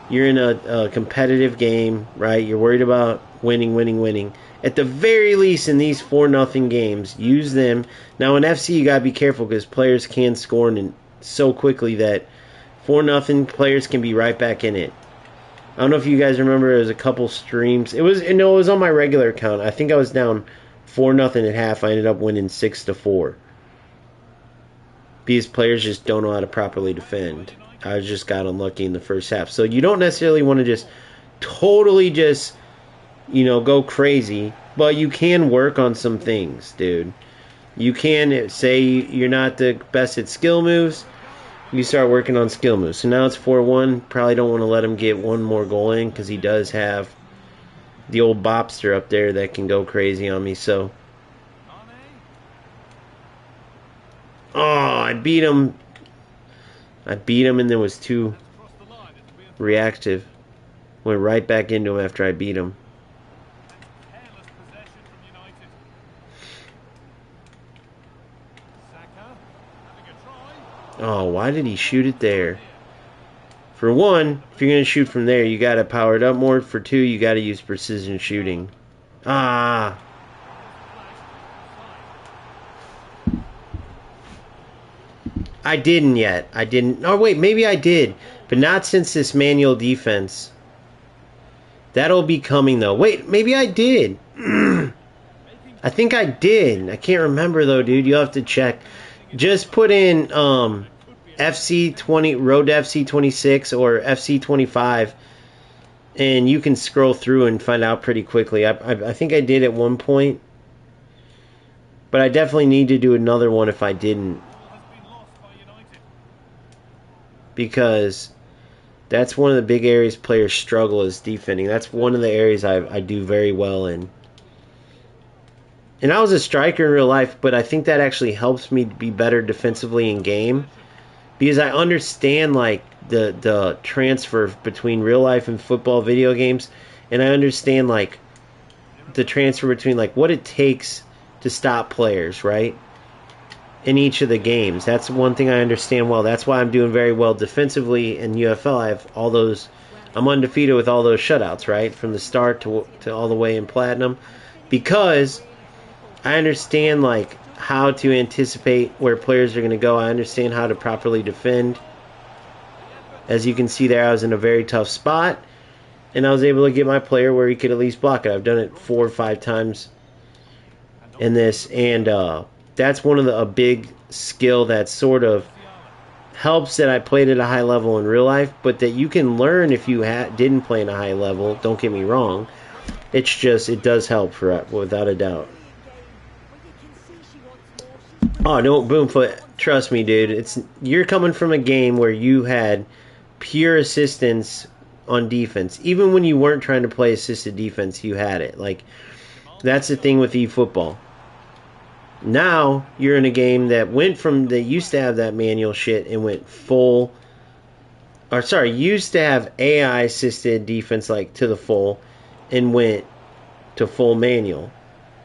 you're in a competitive game, right? You're worried about winning. At the very least, in these 4-0 games, use them. Now, in FC, you got to be careful because players can score so quickly that 4-0 players can be right back in it. I don't know if you guys remember, it was a couple streams. It was on my regular account. I think I was down 4-0 at half. I ended up winning 6-4. These players just don't know how to properly defend. I just got unlucky in the first half. So you don't necessarily want to just totally just, go crazy. But you can work on some things, dude. You can say you're not the best at skill moves. You start working on skill moves. So now it's 4-1. Probably don't want to let him get one more goal in because he does have the old Bobster up there that can go crazy on me. So I beat him. I beat him and then was too reactive. Went right back into him after I beat him. Oh, why did he shoot it there? For one, if you're going to shoot from there, you got to power it up more. For two, you got to use precision shooting. Ah. I didn't yet. I didn't. Oh, wait, maybe I did. But not since this manual defense. That'll be coming, though. Wait, maybe I did. I think I did. I can't remember, though, dude. You'll have to check. Just put in FC20, Road to FC26 or FC25, and you can scroll through and find out pretty quickly. I think I did at one point, but I definitely need to do another one if I didn't. Because that's one of the big areas players struggle is defending. That's one of the areas I do very well in. And I was a striker in real life, but I think that actually helps me be better defensively in game. Because I understand like the transfer between real life and football video games. And I understand like the transfer between like what it takes to stop players, right? In each of the games. That's one thing I understand well. That's why I'm doing very well defensively in UFL. I have all those, I'm undefeated with all those shutouts, right? From the start to all the way in Platinum. Because I understand like how to anticipate where players are going to go. I understand how to properly defend. As you can see there, I was in a very tough spot. And I was able to get my player where he could at least block it. I've done it 4 or 5 times in this. And that's one of a big skill that sort of helps that I played at a high level in real life. But that you can learn if you didn't play in a high level. Don't get me wrong. It's just, it does help without a doubt. Oh, no, Boomfoot, trust me, dude. You're coming from a game where you had pure assistance on defense. Even when you weren't trying to play assisted defense, you had it. Like, that's the thing with eFootball. Now, you're in a game that went from, they used to have that manual shit and went full, or sorry, used to have AI assisted defense like to the full and went to full manual.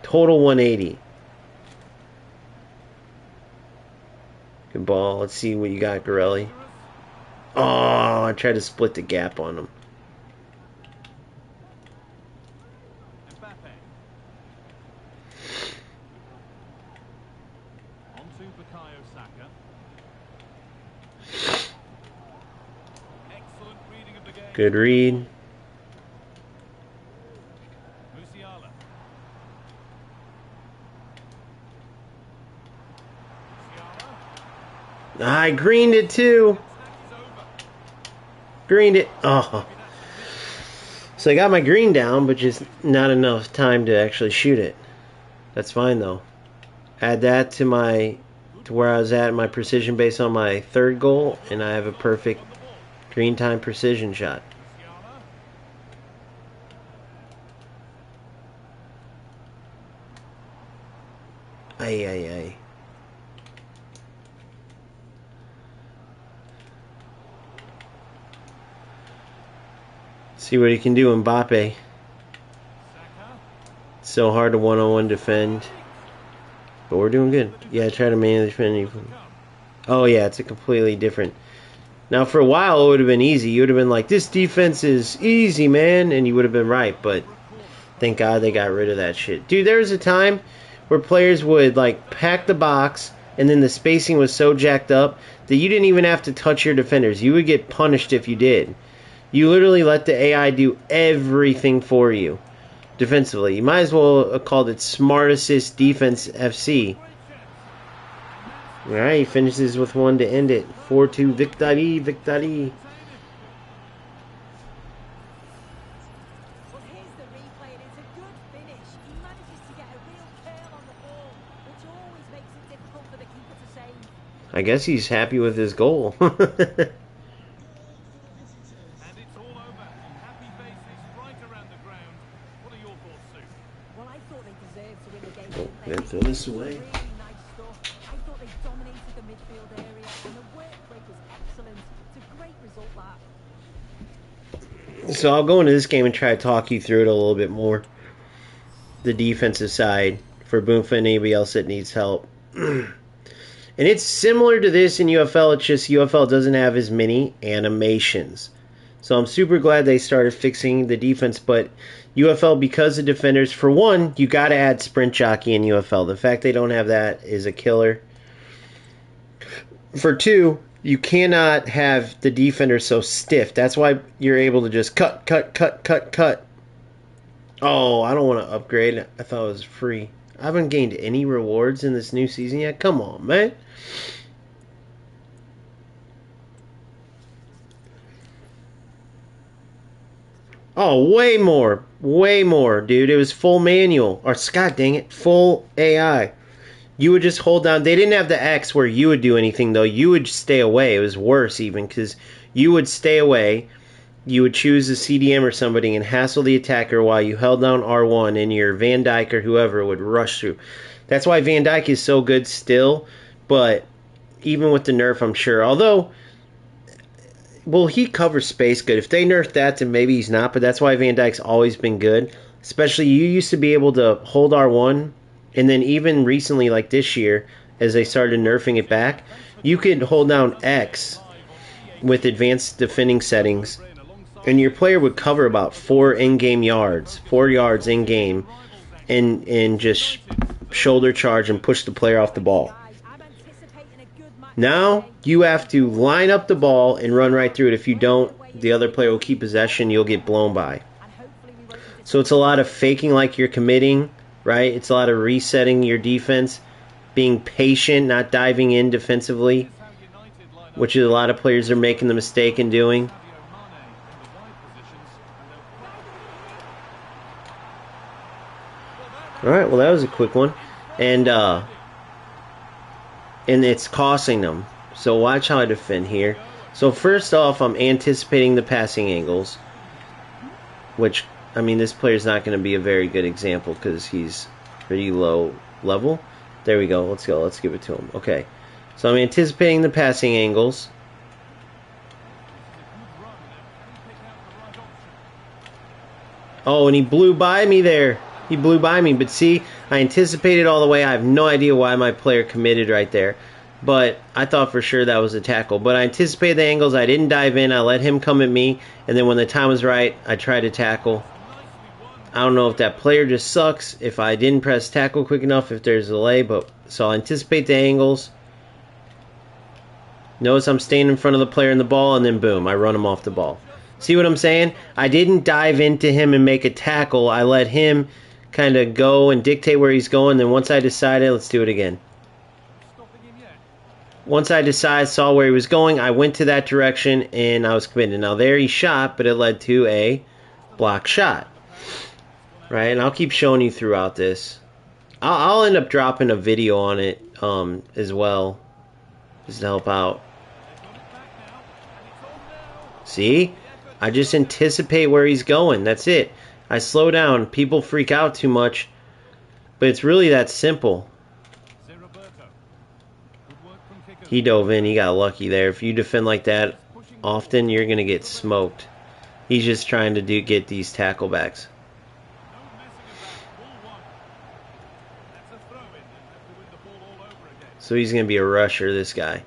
Total 180. Good ball. Let's see what you got, Gorelli. Oh, I tried to split the gap on him. Good read. I greened it too. Greened it. Oh. So I got my green down, but just not enough time to actually shoot it. That's fine though. Add that to where I was at my precision based on my third goal, and I have a perfect green time precision shot. Ay, ay, ay. See what he can do, Mbappe. It's so hard to one-on-one defend. But we're doing good. Yeah, try to manually defend. Oh, yeah, it's a completely different. Now, for a while, it would have been easy. You would have been like, this defense is easy, man. And you would have been right. But thank God they got rid of that shit. Dude, there was a time where players would, like, pack the box, and then the spacing was so jacked up that you didn't even have to touch your defenders. You would get punished if you did. You literally let the AI do everything for you defensively. You might as well have called it Smart Assist Defense FC. Alright, he finishes with one to end it. 4-2 victory, victory. Well, here's the replay, and it's a good finish. He manages to get a real curl on the ball, which always makes it difficult for the keeper to save. I guess he's happy with his goal. Well, I thought they deserved to win the game. Oh, throw this away. Really nice stuff. I thought they dominated the midfield area, and the work rate was excellent. It's a great result, that. So I'll go into this game and try to talk you through it a little bit more. The defensive side for Boomfa and anybody else that needs help. And it's similar to this in UFL, it's just UFL doesn't have as many animations. So I'm super glad they started fixing the defense, but UFL, because of defenders, for one, you got to add sprint jockey in UFL. The fact they don't have that is a killer. For two, you cannot have the defender so stiff. That's why you're able to just cut. Oh, I don't want to upgrade. I thought it was free. I haven't gained any rewards in this new season yet. Come on, man. Oh, way more. Way more, dude. It was full manual. Or, God dang it, full AI. You would just hold down. They didn't have the X where you would do anything, though. You would stay away. It was worse, even, because you would stay away. You would choose a CDM or somebody and hassle the attacker while you held down R1 and your Van Dijk or whoever would rush through. That's why Van Dijk is so good still, but even with the nerf, I'm sure. Although, well, he covers space good. If they nerf that, then maybe he's not, but that's why Van Dijk's always been good. Especially, you used to be able to hold R1, and then even recently, like this year, as they started nerfing it back, you could hold down X with advanced defending settings, and your player would cover about 4 in-game yards, 4 yards in-game, and just shoulder charge and push the player off the ball. Now, you have to line up the ball and run right through it. If you don't, the other player will keep possession, you'll get blown by. So it's a lot of faking like you're committing, right? It's a lot of resetting your defense, being patient, not diving in defensively, which is a lot of players are making the mistake in doing. Alright, well that was a quick one. And it's costing them. So watch how I defend here. So first off, I'm anticipating the passing angles, which, I mean, this player's not going to be a very good example because he's pretty low level. There we go. Let's go. Let's give it to him. Okay. So I'm anticipating the passing angles. Oh, and he blew by me there. He blew by me. But see, I anticipated all the way. I have no idea why my player committed right there. But I thought for sure that was a tackle. But I anticipated the angles. I didn't dive in. I let him come at me. And then when the time was right, I tried to tackle. I don't know if that player just sucks, if I didn't press tackle quick enough, if there's a delay. But so I'll anticipate the angles. Notice I'm staying in front of the player and the ball. And then boom, I run him off the ball. See what I'm saying? I didn't dive into him and make a tackle. I let him kind of go and dictate where he's going. Then once I decided, let's do it again. Once I saw where he was going, I went to that direction and I was committed. Now there he shot, but it led to a block shot. Right, and I'll keep showing you throughout this. I'll end up dropping a video on it as well, just to help out. See? I just anticipate where he's going. That's it. I slow down. People freak out too much, but it's really that simple. He dove in. He got lucky there. If you defend like that often, you're going to get smoked. He's just trying to get these tackle backs. So he's going to be a rusher, this guy.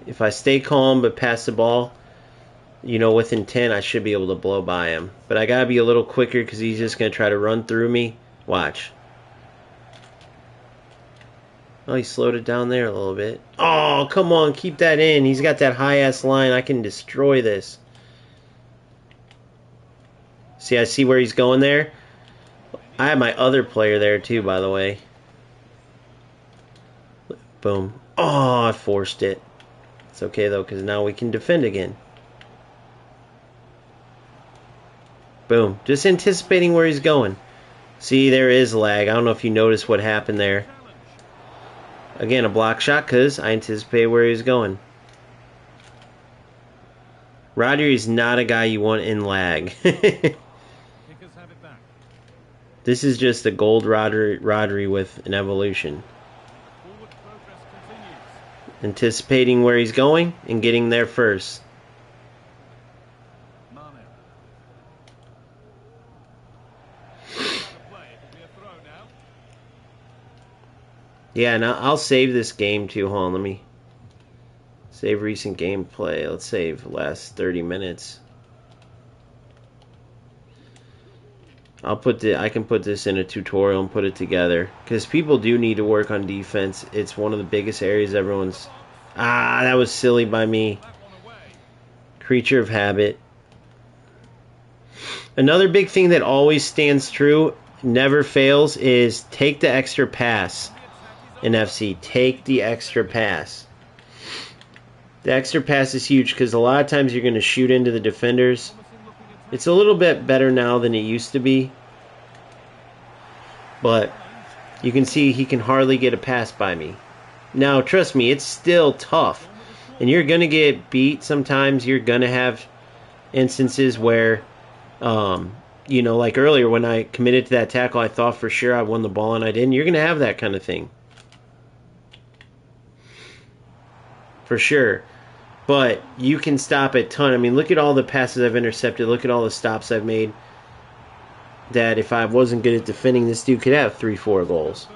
If I stay calm but pass the ball, you know, with intent, I should be able to blow by him. But I got to be a little quicker because he's just going to try to run through me. Watch. Oh, he slowed it down there a little bit. Oh, come on, keep that in. He's got that high-ass line. I can destroy this. See, I see where he's going there. I have my other player there too, by the way. Boom. Oh, I forced it. It's okay, though, because now we can defend again. Boom. Just anticipating where he's going. See, there is lag. I don't know if you noticed what happened there. Again, a block shot because I anticipate where he's going. Rodri is not a guy you want in lag. This is just a gold Rodri with an evolution. Anticipating where he's going and getting there first. Yeah, now I'll save this game too. Hold on, let me save recent gameplay. Let's save last 30 minutes. I can put this in a tutorial and put it together because people do need to work on defense. It's one of the biggest areas everyone's. That was silly by me. Creature of habit. Another big thing that always stands true, never fails, is take the extra pass in FC. Take the extra pass. The extra pass is huge because a lot of times you're going to shoot into the defenders. It's a little bit better now than it used to be. But you can see he can hardly get a pass by me. Now, trust me, it's still tough. And you're going to get beat sometimes. You're going to have instances where, like earlier when I committed to that tackle, I thought for sure I won the ball and I didn't. You're going to have that kind of thing. For sure. But you can stop a ton. I mean, look at all the passes I've intercepted. Look at all the stops I've made. That if I wasn't good at defending, this dude could have 3-4 goals.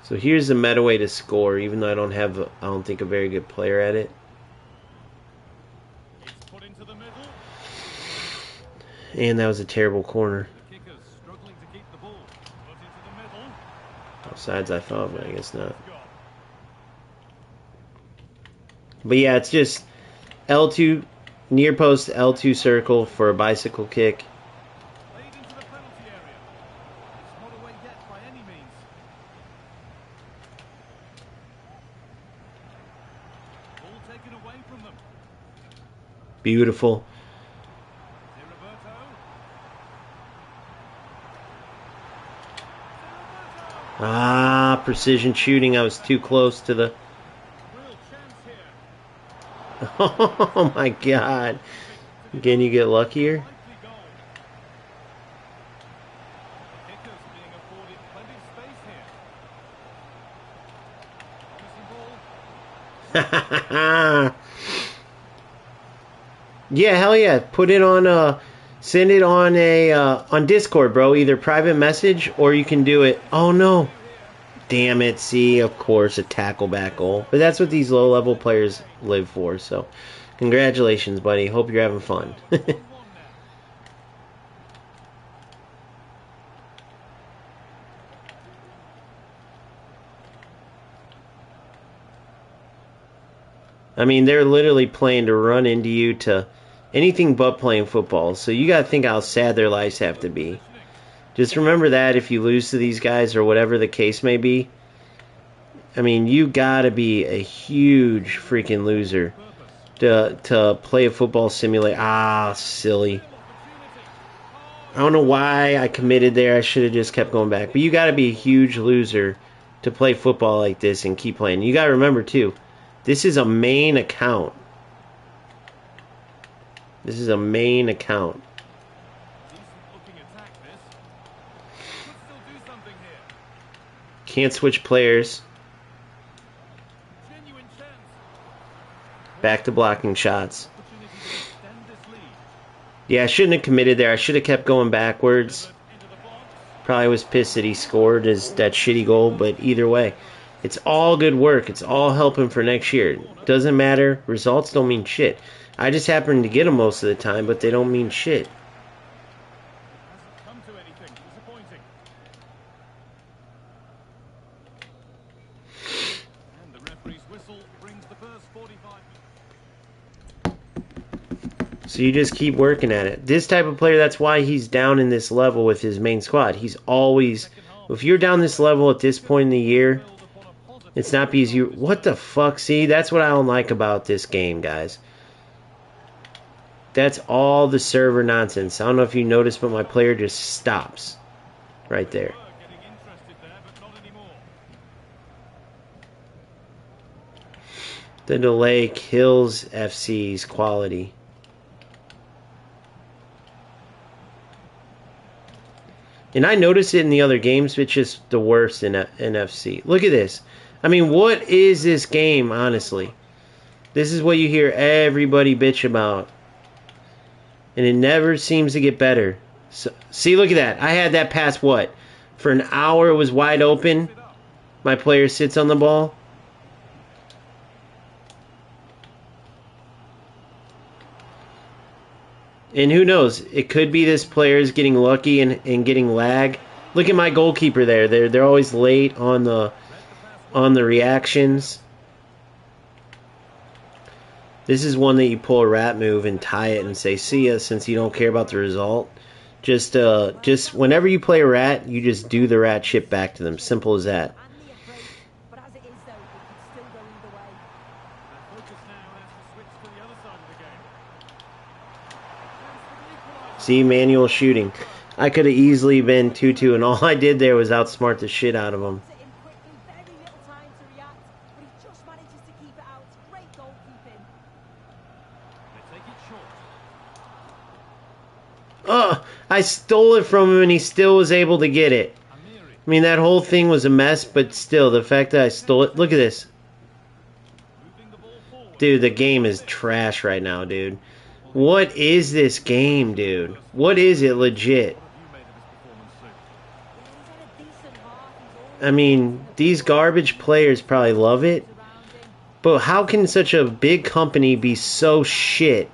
So here's the meta way to score, even though I don't think a very good player at it. And that was a terrible corner. Offsides, I thought, but I guess not. But yeah, it's just L2, near post, L2 circle for a bicycle kick. Beautiful. Precision shooting. I was too close to the... Oh my god. Can you get luckier? Yeah, hell yeah. Put it on send it on Discord, bro. Either private message or you can do it. Oh no. Damn it. See, of course, a tackle back goal. But that's what these low level players live for. So, congratulations, buddy. Hope you're having fun. I mean, they're literally playing to run into you to anything but playing football. So you got to think how sad their lives have to be. Just remember that if you lose to these guys or whatever the case may be. I mean, you got to be a huge freaking loser to play a football simulator. Silly. I don't know why I committed there. I should have just kept going back. But you got to be a huge loser to play football like this and keep playing. You got to remember, too, this is a main account. This is a main account. Can't switch players. Back to blocking shots. Yeah, I shouldn't have committed there. I should have kept going backwards. Probably was pissed that he scored that shitty goal, but either way, it's all good work. It's all helping for next year. Doesn't matter. Results don't mean shit. I just happen to get them most of the time, but they don't mean shit. So you just keep working at it. This type of player, that's why he's down in this level with his main squad. He's always... If you're down this level at this point in the year, it's not because you... What the fuck? See, that's what I don't like about this game, guys. That's all the server nonsense. I don't know if you noticed, but my player just stops right there. The delay kills FC's quality. And I noticed it in the other games. It's just the worst in FC. Look at this. I mean, what is this game, honestly? This is what you hear everybody bitch about. And it never seems to get better. So, see, look at that. I had that pass, what? For an hour, it was wide open. My player sits on the ball. And who knows? It could be this player is getting lucky and getting lag. Look at my goalkeeper there. They're always late on the reactions. This is one that you pull a rat move and tie it and say see ya, since you don't care about the result. Just whenever you play a rat, you just do the rat shit back to them. Simple as that. See, manual shooting. I could have easily been 2-2, and all I did there was outsmart the shit out of him. Oh, I stole it from him, and he still was able to get it. I mean, that whole thing was a mess, but still, the fact that I stole it... Look at this. Dude, the game is trash right now, dude. What is this game, dude? What is it legit? I mean, these garbage players probably love it. But how can such a big company be so shit?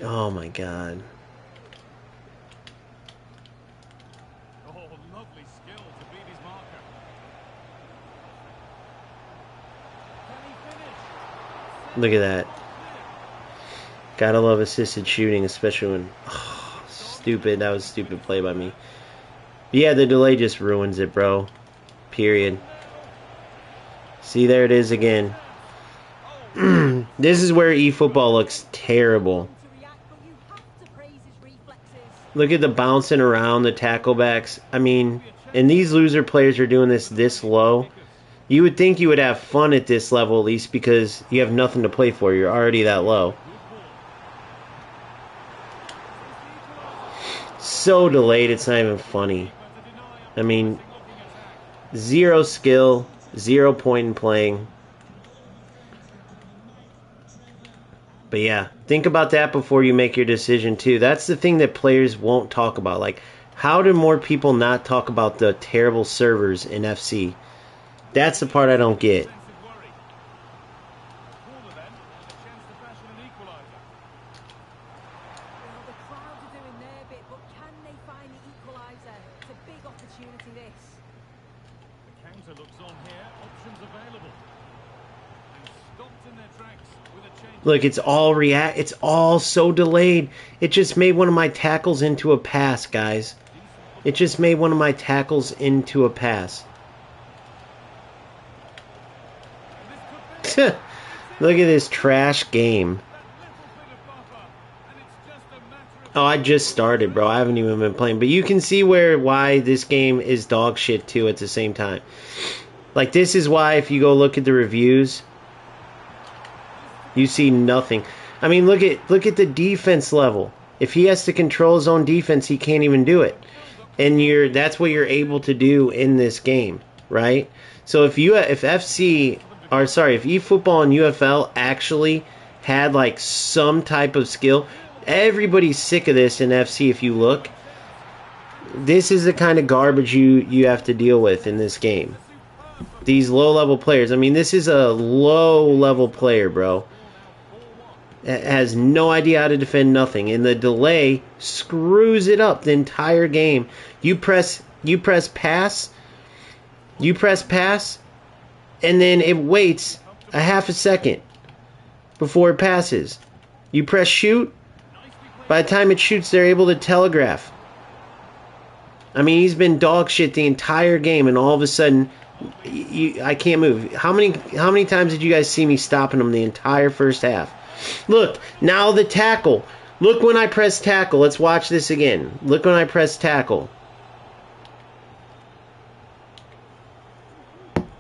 Oh my god. Look at that. Gotta love assisted shooting, especially when... Oh, stupid. That was a stupid play by me. But yeah, the delay just ruins it, bro. Period. See, there it is again. This is where eFootball looks terrible. Look at the bouncing around, the tackle backs. I mean, and these loser players are doing this low. You would think you would have fun at this level, at least, because you have nothing to play for. You're already that low. So delayed, it's not even funny. I mean, zero skill, 0 point in playing. But yeah, think about that before you make your decision, too. That's the thing that players won't talk about. Like, how do more people not talk about the terrible servers in FC? That's the part I don't get. Look, it's all so delayed. It just made one of my tackles into a pass, guys. It just made one of my tackles into a pass. Look at this trash game. Oh, I just started, bro. I haven't even been playing. But you can see why this game is dog shit, too, at the same time. Like, this is why, if you go look at the reviews, you see nothing. I mean, look at the defense level. If he has to control his own defense, he can't even do it. And that's what you're able to do in this game, right? So if eFootball and UFL actually had like some type of skill, everybody's sick of this in FC. If you look, this is the kind of garbage you have to deal with in this game. These low-level players. I mean, this is a low-level player, bro. Has no idea how to defend nothing, and the delay screws it up the entire game. You press pass, and then it waits a half a second before it passes. You press shoot. By the time it shoots, they're able to telegraph. I mean, he's been dog shit the entire game, and all of a sudden, I can't move. How many times did you guys see me stopping him the entire first half? Look, now the tackle. Look when I press tackle. Let's watch this again. Look when I press tackle.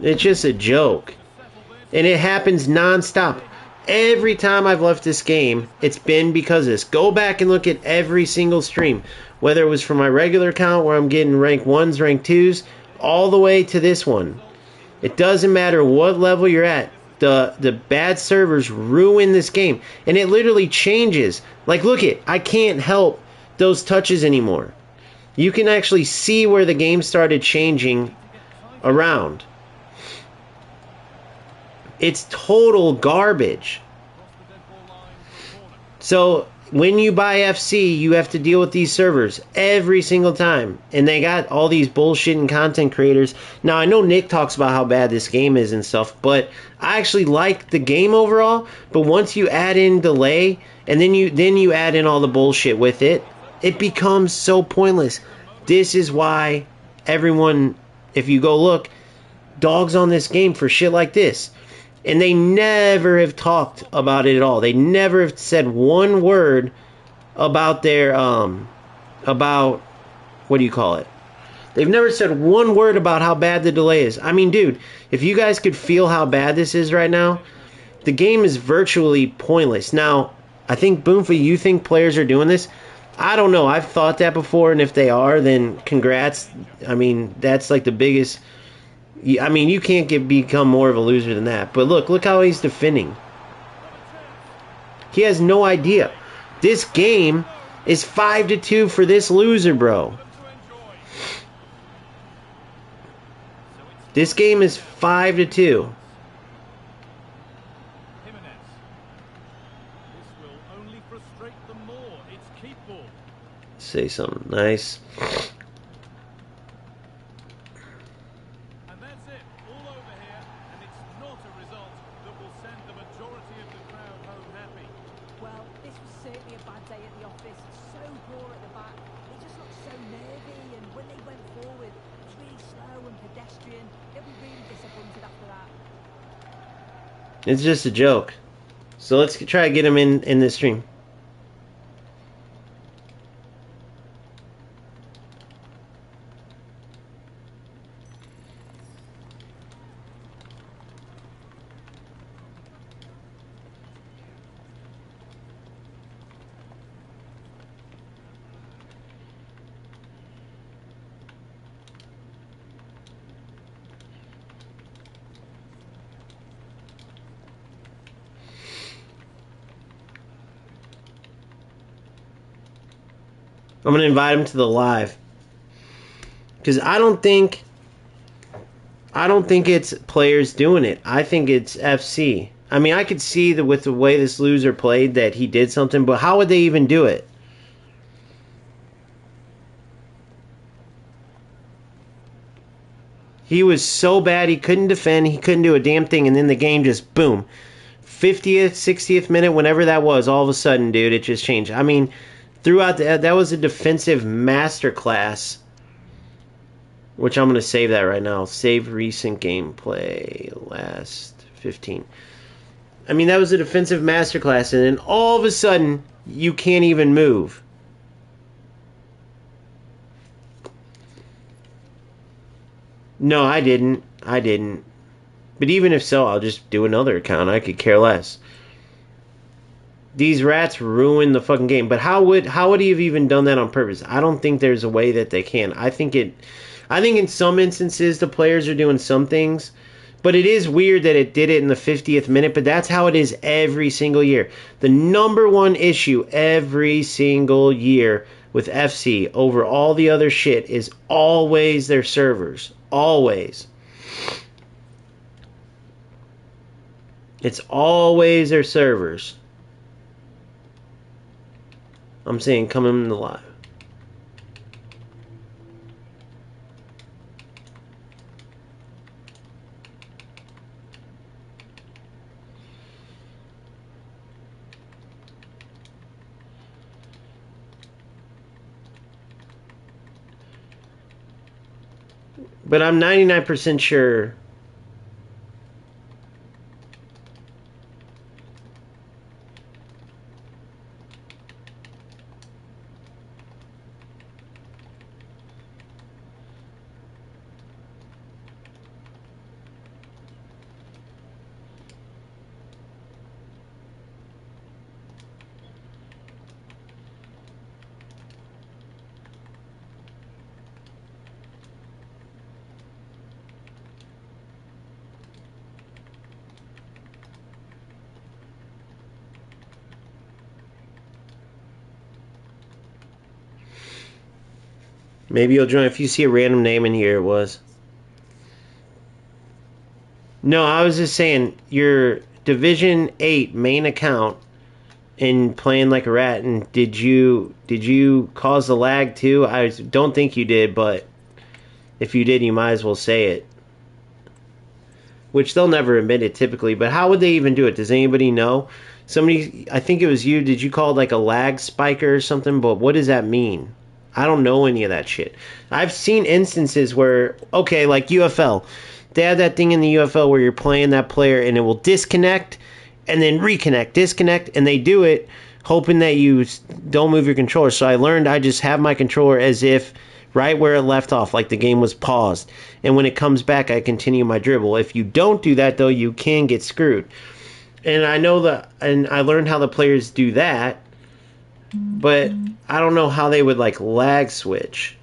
It's just a joke. And it happens non-stop. Every time I've left this game, it's been because of this. Go back and look at every single stream, whether it was from my regular account where I'm getting rank 1s, rank 2s, all the way to this one. It doesn't matter what level you're at. The bad servers ruin this game. And it literally changes. Like, look it, I can't help those touches anymore. You can actually see where the game started changing around. It's total garbage. So when you buy FC, you have to deal with these servers every single time. And they got all these bullshitting content creators. Now, I know Nick talks about how bad this game is and stuff, but I actually like the game overall. But once you add in delay, and then you add in all the bullshit with it, it becomes so pointless. This is why everyone, if you go look, dogs on this game for shit like this. And they never have talked about it at all. They never have said one word about their, about, what do you call it? They've never said one word about how bad the delay is. I mean, dude, if you guys could feel how bad this is right now, the game is virtually pointless. Now, I think, Boomfa, you think players are doing this? I don't know. I've thought that before, and if they are, then congrats. I mean, that's like the biggest... I mean, you can't become more of a loser than that. But look how he's defending. He has no idea. This game is 5-2 for this loser, bro. This game is 5-2. Say something nice. It's just a joke. So let's try to get him in this stream. I'm going to invite him to the live. Because I don't think it's players doing it. I think it's FC. I mean, I could see that with the way this loser played that he did something, but how would they even do it? He was so bad he couldn't defend, he couldn't do a damn thing, and then the game just, boom. 50th, 60th minute, whenever that was, all of a sudden, dude, it just changed. I mean... Throughout that was a defensive masterclass, which I'm going to save that right now. Save recent gameplay, last 15. I mean, that was a defensive masterclass, and then all of a sudden, you can't even move. No, I didn't. But even if so, I'll just do another account. I could care less. These rats ruined the fucking game. But how would he have even done that on purpose? I don't think there's a way that they can. I think in some instances the players are doing some things, but it is weird that it did it in the 50th minute, but that's how it is every single year. The number one issue every single year with FC over all the other shit is always their servers. Always. It's always their servers. I'm saying come in the live. But I'm 99% sure Maybe you'll join if you see a random name in here. It was. No, I was just saying your Division 8 main account and playing like a rat. And did you cause the lag too? I don't think you did, but if you did, you might as well say it. Which they'll never admit it typically. But how would they even do it? Does anybody know? Somebody, I think it was you. Did you call it like a lag spiker or something? But what does that mean? I don't know any of that shit. I've seen instances where, okay, like UFL, they have that thing in the UFL where you're playing that player and it will disconnect and then reconnect, disconnect, and they do it hoping that you don't move your controller. So I learned I just have my controller as if right where it left off, like the game was paused. And when it comes back, I continue my dribble. If you don't do that, though, you can get screwed. And I know that, and I learned how the players do that, but I don't know how they would like lag switch.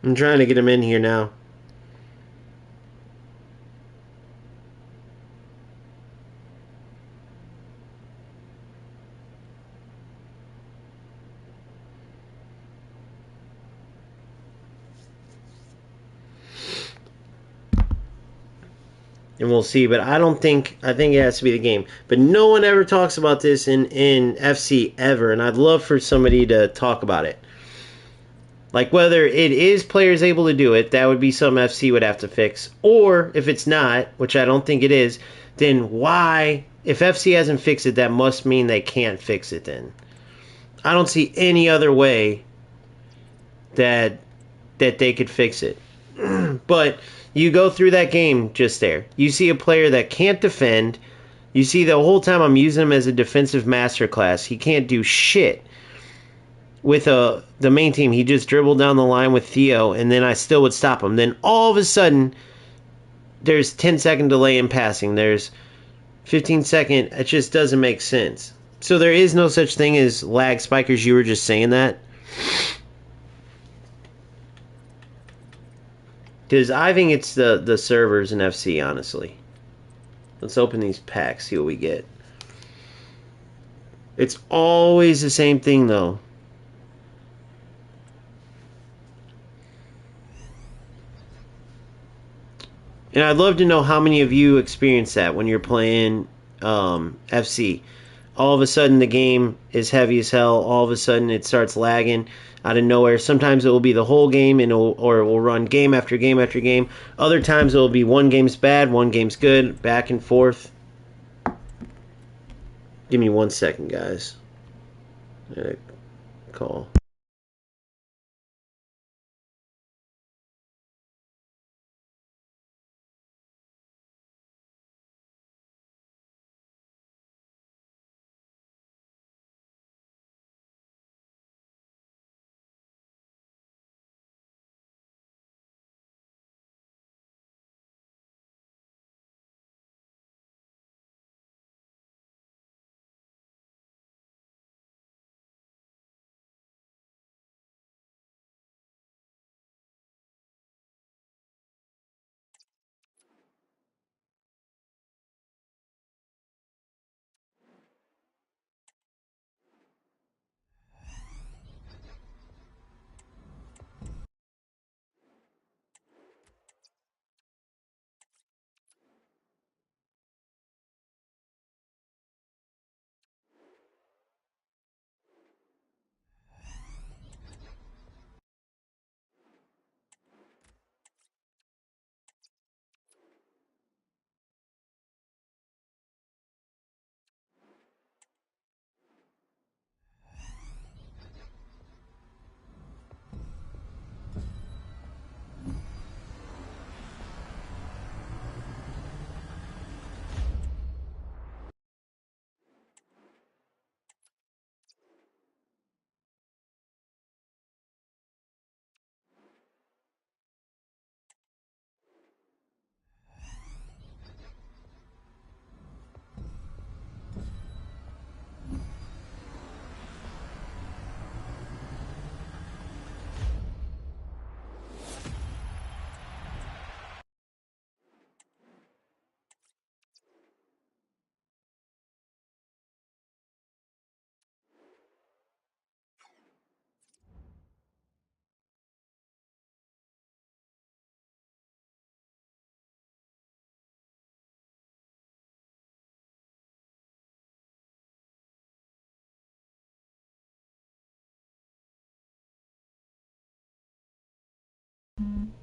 I'm trying to get him in here now. And we'll see. But I think it has to be the game. But no one ever talks about this in FC ever, and I'd love for somebody to talk about it. Like whether it is players able to do it, that would be something FC would have to fix. Or if it's not, which I don't think it is, then why? If FC hasn't fixed it, that must mean they can't fix it then. I don't see any other way that they could fix it. But you go through that game just there. You see a player that can't defend. You see the whole time I'm using him as a defensive masterclass. He can't do shit. With the main team, he just dribbled down the line with Theo, and then I still would stop him. Then all of a sudden, there's 10-second delay in passing. There's 15-second. It just doesn't make sense. So there is no such thing as lag spikers. You were just saying that. Because I think it's the servers in FC, honestly. Let's open these packs, see what we get. It's always the same thing, though. And I'd love to know how many of you experience that when you're playing FC. All of a sudden, the game is heavy as hell. All of a sudden, it starts lagging out of nowhere. Sometimes it will be the whole game, or it will run game after game after game. Other times, it will be one game's bad, one game's good, back and forth. Give me 1 second, guys. Call.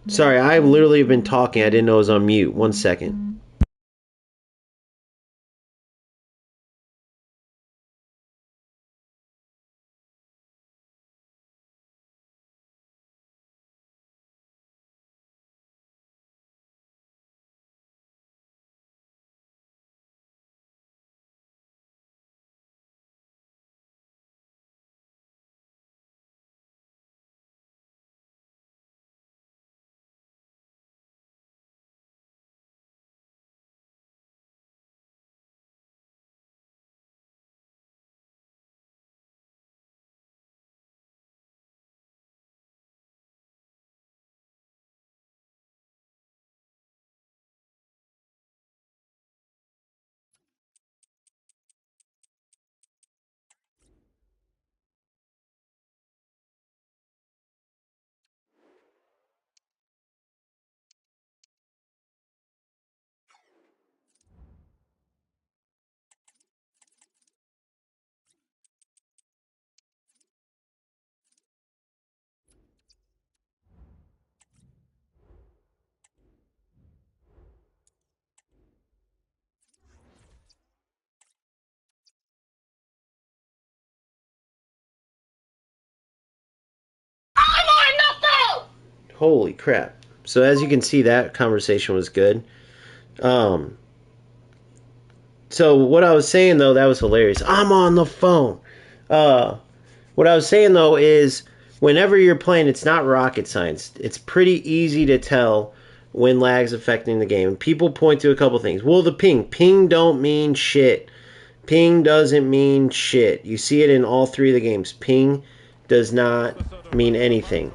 Sorry, I literally have been talking. I didn't know I was on mute. 1 second. Holy crap. So as you can see, that conversation was good. Um, so what I was saying, though, that was hilarious. I'm on the phone. Uh, what I was saying, though, is whenever you're playing, it's not rocket science. It's pretty easy to tell when lag's affecting the game. People point to a couple things. Well, the ping. Ping don't mean shit. Ping doesn't mean shit. You see it in all three of the games. Ping does not mean anything,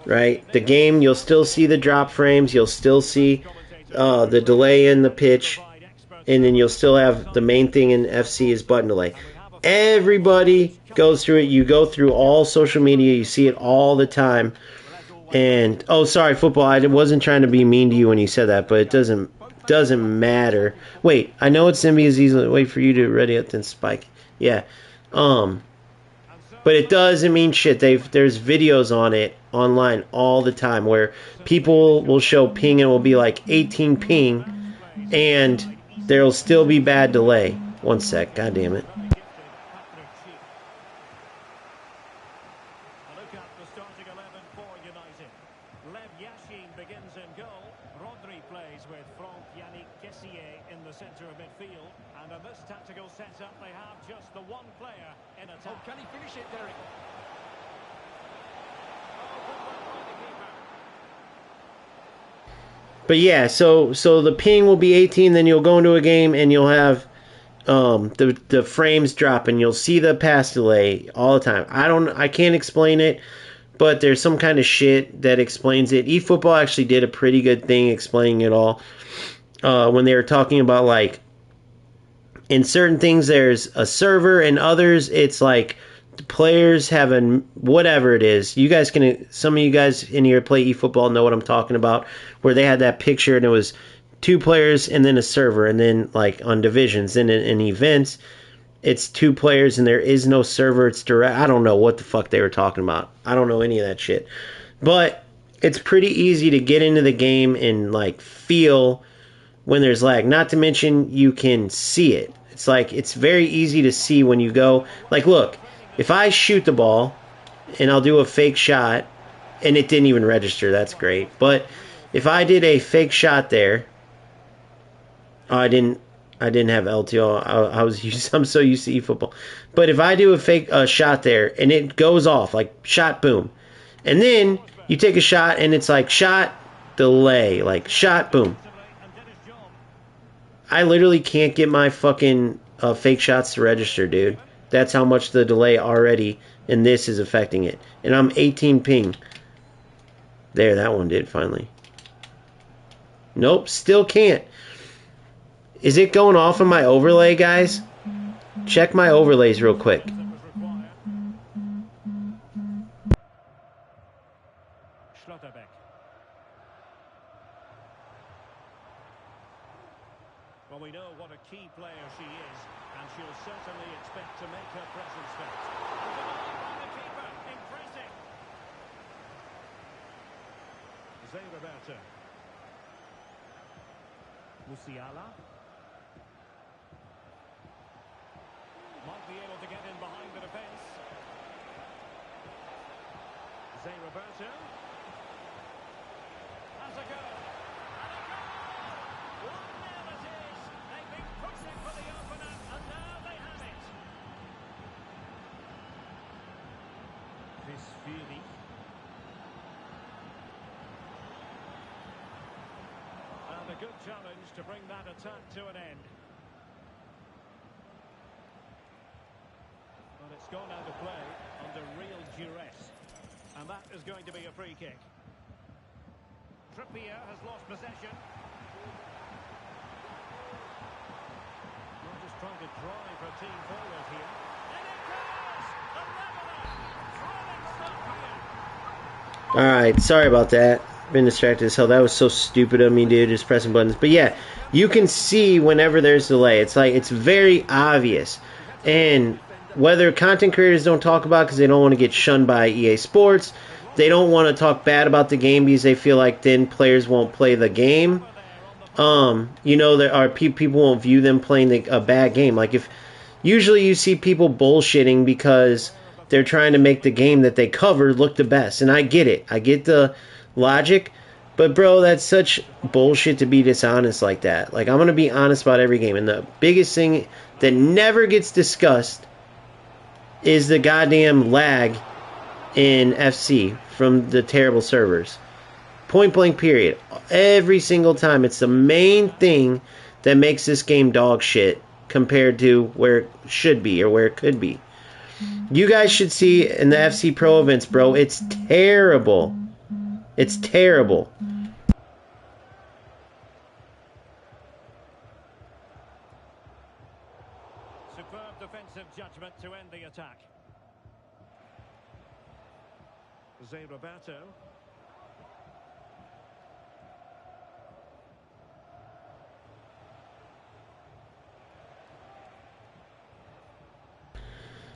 right? The game, you'll still see the drop frames. You'll still see the delay in the pitch. And then you'll still have the main thing in FC is button delay. Everybody goes through it. You go through all social media. You see it all the time. And oh, sorry, football. I wasn't trying to be mean to you when you said that, but it doesn't matter. Wait, I know it's gonna be as easily. Wait for you to ready up then spike. Yeah, but it doesn't mean shit. There's videos on it online all the time where people will show ping and it will be like 18 ping, and there'll still be bad delay. 1 sec. God damn it. But yeah, so the ping will be 18, then you'll go into a game and you'll have the frames drop and you'll see the pass delay all the time. I can't explain it, but there's some kind of shit that explains it. eFootball actually did a pretty good thing explaining it all when they were talking about like in certain things there's a server and others it's like players have a whatever it is. You guys can, some of you guys in here play eFootball know what I'm talking about, where they had that picture and it was two players and then a server, and then like on divisions and in events it's two players and there is no server. It's direct. I don't know what the fuck they were talking about. I don't know any of that shit, but it's pretty easy to get into the game and like feel when there's lag. Not to mention you can see it. It's like it's very easy to see when you go. Like, look, if I shoot the ball and I'll do a fake shot and it didn't even register, that's great. But if I did a fake shot there, I didn't have LTO. I'm so used to eFootball. But if I do a fake shot there and it goes off like shot boom, and then you take a shot and it's like shot delay, like shot boom. I literally can't get my fucking fake shots to register, dude. That's how much the delay already in this is affecting it. And I'm 18 ping. There, that one did finally. Nope, still can't. Is it going off in my overlay, guys? Check my overlays real quick. Well, we know what a key player she is, and she'll certainly expect to make her presence felt. And the keeper, impressive. Zay Roberto. Musiala. Might be able to get in behind the defence. Zay Roberto. Has a go. And a goal! 1-0 it is. They've been pushing for the opener, and now they have it. This Fury. And a good challenge to bring that attack to an end. Well, it's gone out of play under real duress. And that is going to be a free kick. Trippier has lost possession. We're just trying to drive her team forward here. And it goes! The leveller! Thrilling stuff here. Alright, sorry about that. Been distracted as hell. That was so stupid of me, dude, just pressing buttons. But yeah, you can see whenever there's delay. It's like, it's very obvious. And whether content creators don't talk about it because they don't want to get shunned by EA Sports, they don't want to talk bad about the game because they feel like then players won't play the game. You know, there are people won't view them playing a bad game. Like, if usually you see people bullshitting because they're trying to make the game that they covered look the best. And I get it. I get the logic. But, bro, that's such bullshit to be dishonest like that. Like, I'm going to be honest about every game. And the biggest thing that never gets discussed is the goddamn lag in FC from the terrible servers. Point blank period. Every single time. It's the main thing that makes this game dog shit compared to where it should be or where it could be. You guys should see in the FC Pro events, bro. It's terrible. It's terrible. Superb defensive judgment to end the attack. Zay Roberto.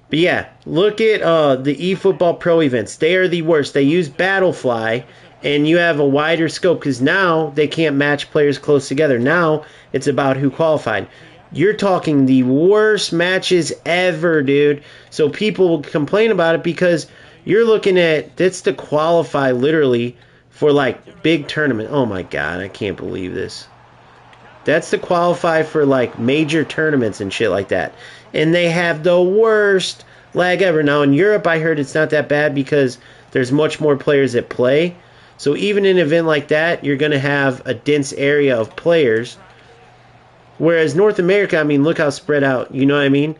But yeah, look at the eFootball Pro events. They are the worst. They use Battlefly, and you have a wider scope because now they can't match players close together. Now it's about who qualified. You're talking the worst matches ever, dude. So people complain about it because you're looking at, that's to qualify literally for like big tournament. Oh my god, I can't believe this. That's to qualify for like major tournaments and shit like that. And they have the worst lag ever. Now in Europe I heard it's not that bad because there's much more players that play. So even in an event like that, you're going to have a dense area of players. Whereas North America, I mean, look how spread out. You know what I mean?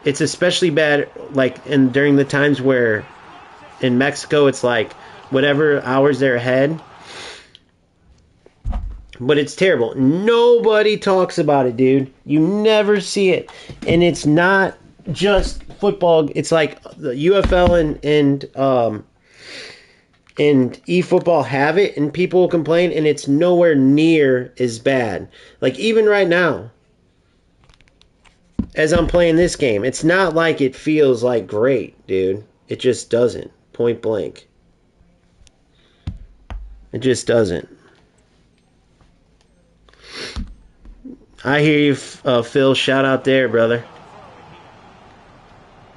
It's especially bad like during the times where in Mexico it's like whatever hours they're ahead. But it's terrible. Nobody talks about it, dude. You never see it. And it's not just football. It's like the UFL and eFootball have it, and people will complain, and it's nowhere near as bad. Like, even right now, as I'm playing this game, it's not like it feels like great, dude. It just doesn't. Point blank. It just doesn't. I hear you, Phil. Shout out there, brother.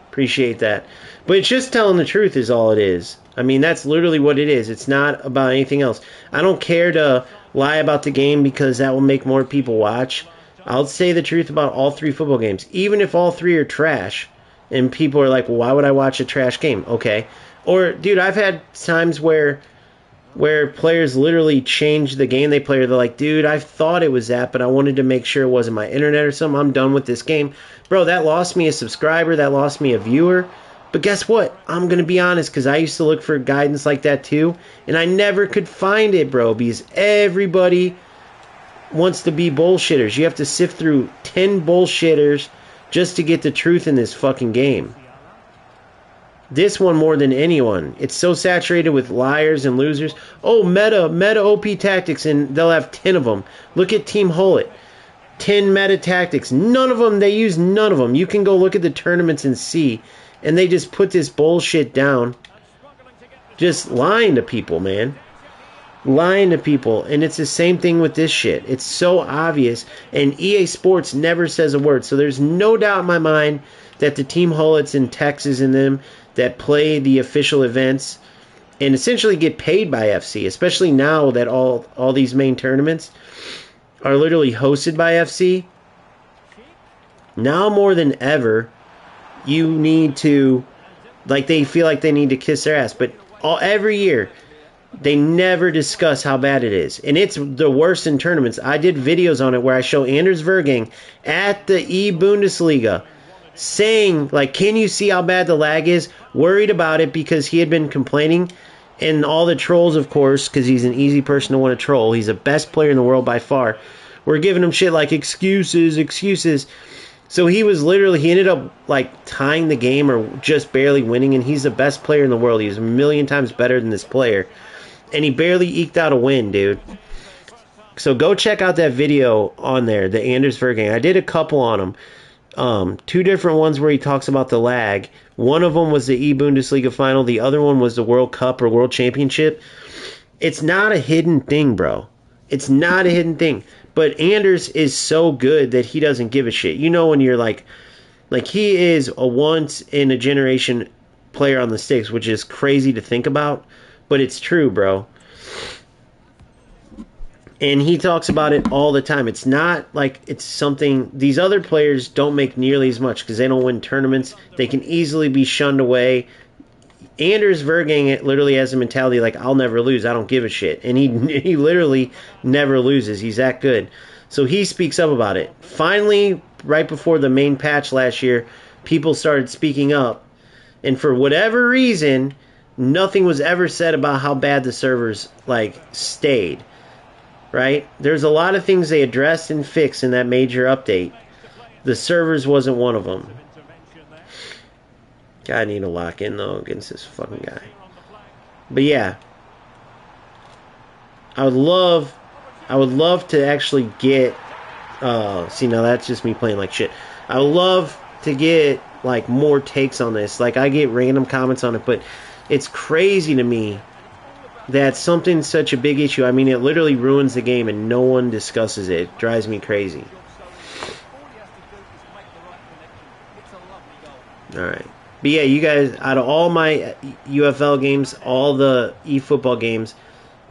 Appreciate that. But it's just telling the truth is all it is. I mean, that's literally what it is. It's not about anything else. I don't care to lie about the game because that will make more people watch. I'll say the truth about all three football games. Even if all three are trash and people are like, well, why would I watch a trash game? Okay. Or, dude, I've had times where players literally change the game they play. They're like, dude, I thought it was that, but I wanted to make sure it wasn't my internet or something. I'm done with this game. Bro, that lost me a subscriber. That lost me a viewer. But guess what? I'm going to be honest because I used to look for guidance like that too. And I never could find it, bro, because everybody wants to be bullshitters. You have to sift through 10 bullshitters just to get the truth in this fucking game. This one more than anyone. It's so saturated with liars and losers. Oh, meta OP tactics, and they'll have 10 of them. Look at Team Hullet. 10 meta tactics. None of them, they use none of them. You can go look at the tournaments and see. And they just put this bullshit down. Just lying to people, man. Lying to people. And it's the same thing with this shit. It's so obvious. And EA Sports never says a word. So there's no doubt in my mind that the Team Hullets in Texas and them that play the official events and essentially get paid by FC, especially now that all these main tournaments are literally hosted by FC. Now more than ever, you need to, like, they feel like they need to kiss their ass. But every year, they never discuss how bad it is. And it's the worst in tournaments. I did videos on it where I show Anders Vergang at the E-Bundesliga saying, like, can you see how bad the lag is? Worried about it because he had been complaining. And all the trolls, of course, because he's an easy person to want to troll. He's the best player in the world by far. We're giving him shit like excuses, excuses. So he ended up like tying the game or just barely winning, and he's the best player in the world. He's a million times better than this player. And he barely eked out a win, dude. So go check out that video on there, the Anders Vergang. I did a couple on him. 2 different ones where he talks about the lag. One of them was the E-Bundesliga final. The other one was the World Cup or World Championship. It's not a hidden thing, bro. It's not a hidden thing. But Anders is so good that he doesn't give a shit. You know when you're like he is a once-in-a-generation player on the sticks, which is crazy to think about. But it's true, bro. And he talks about it all the time. It's not like it's something... These other players don't make nearly as much because they don't win tournaments. They can easily be shunned away. Anders Vergang literally has a mentality like, I'll never lose. I don't give a shit. And he literally never loses. He's that good. So he speaks up about it. Finally, right before the main patch last year, people started speaking up. And for whatever reason, nothing was ever said about how bad the servers, like, stayed. Right? There's a lot of things they addressed and fixed in that major update. The servers wasn't one of them. God, I need to lock in, though, against this fucking guy. But yeah. I would love to actually get... see, now that's just me playing like shit. I would love to get, like, more takes on this. Like, I get random comments on it, but it's crazy to me that something's such a big issue. I mean, it literally ruins the game and no one discusses it. It drives me crazy. Alright. But yeah, you guys, out of all my UFL games, all the eFootball games,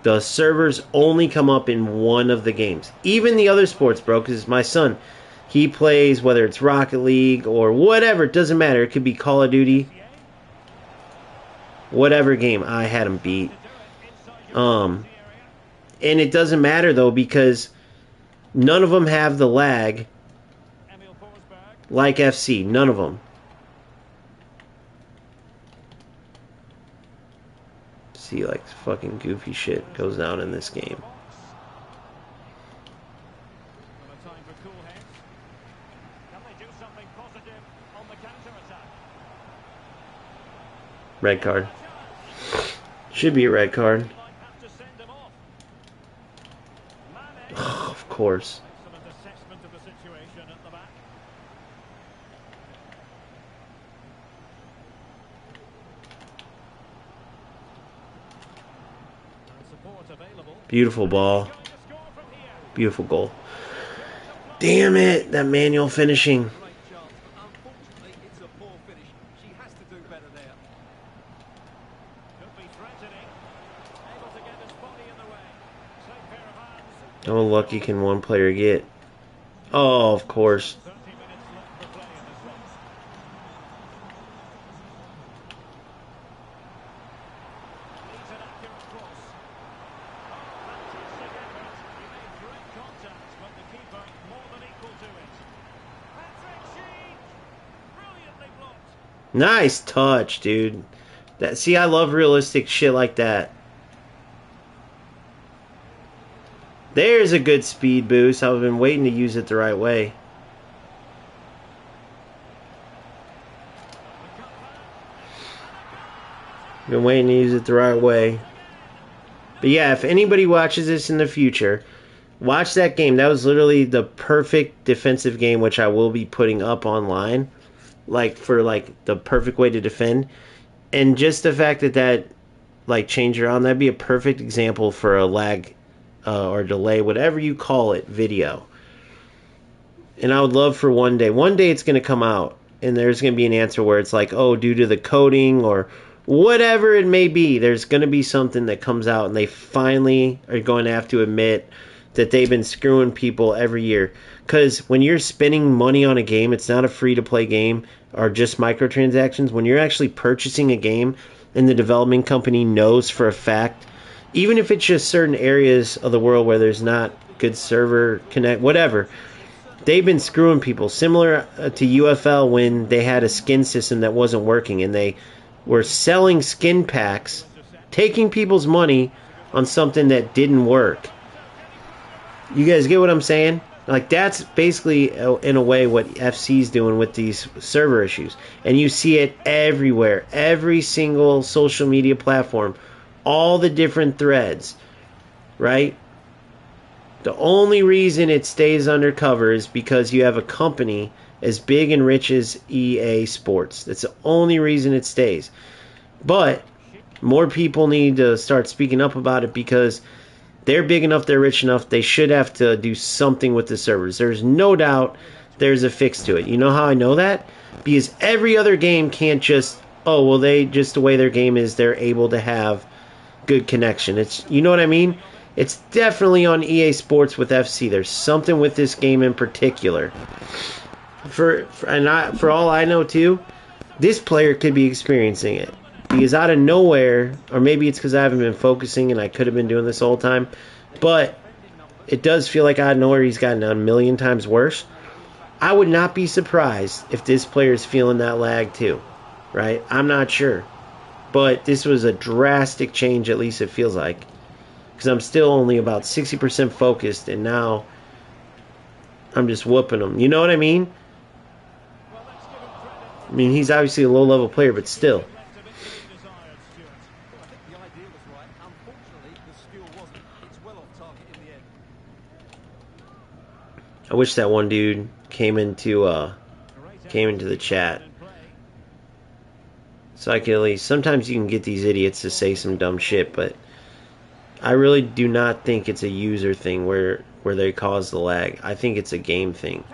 the servers only come up in one of the games. Even the other sports, bro, because my son, he plays, whether it's Rocket League or whatever, it doesn't matter. It could be Call of Duty. Whatever game, I had him beat. And it doesn't matter though because none of them have the lag like FC. None of them. See, like fucking goofy shit goes down in this game. Red card. Should be a red card. Oh, of course. Beautiful ball. Beautiful goal. Damn it, that manual finishing. How lucky can one player get? Oh, of course. Nice touch, dude. See, I love realistic shit like that. There's a good speed boost. I've been waiting to use it the right way. Been waiting to use it the right way. But yeah, if anybody watches this in the future, watch that game. That was literally the perfect defensive game, which I will be putting up online. Like, for, like, the perfect way to defend. And just the fact that like change around, that'd be a perfect example for a lag or delay, whatever you call it, video. And I would love for one day it's going to come out and there's going to be an answer where it's like, oh, due to the coding or whatever it may be, there's going to be something that comes out and they finally are going to have to admit that they've been screwing people every year. Because when you're spending money on a game, it's not a free-to-play game or just microtransactions. When you're actually purchasing a game and the development company knows for a fact, even if it's just certain areas of the world where there's not good server connect, whatever, they've been screwing people. Similar to UFL when they had a skin system that wasn't working and they were selling skin packs, taking people's money on something that didn't work. You guys get what I'm saying? Like, that's basically, in a way, what FC's doing with these server issues. And you see it everywhere. Every single social media platform. All the different threads. Right? The only reason it stays undercover is because you have a company as big and rich as EA Sports. That's the only reason it stays. But more people need to start speaking up about it because they're big enough, they're rich enough, they should have to do something with the servers. There's no doubt there's a fix to it. You know how I know that? Because every other game can't just, oh, well, they just the way their game is, they're able to have good connection. It's, you know what I mean? It's definitely on EA Sports with FC. There's something with this game in particular. For all I know too, this player could be experiencing it. Because out of nowhere, or maybe it's because I haven't been focusing and I could have been doing this all the time, but it does feel like out of nowhere he's gotten a million times worse. I would not be surprised if this player is feeling that lag too, right? I'm not sure. But this was a drastic change, at least it feels like. Because I'm still only about 60% focused, and now I'm just whooping him. You know what I mean? I mean, he's obviously a low-level player, but still. I wish that one dude came into the chat, so I could at least. Sometimes you can get these idiots to say some dumb shit, but I really do not think it's a user thing where they cause the lag. I think it's a game thing.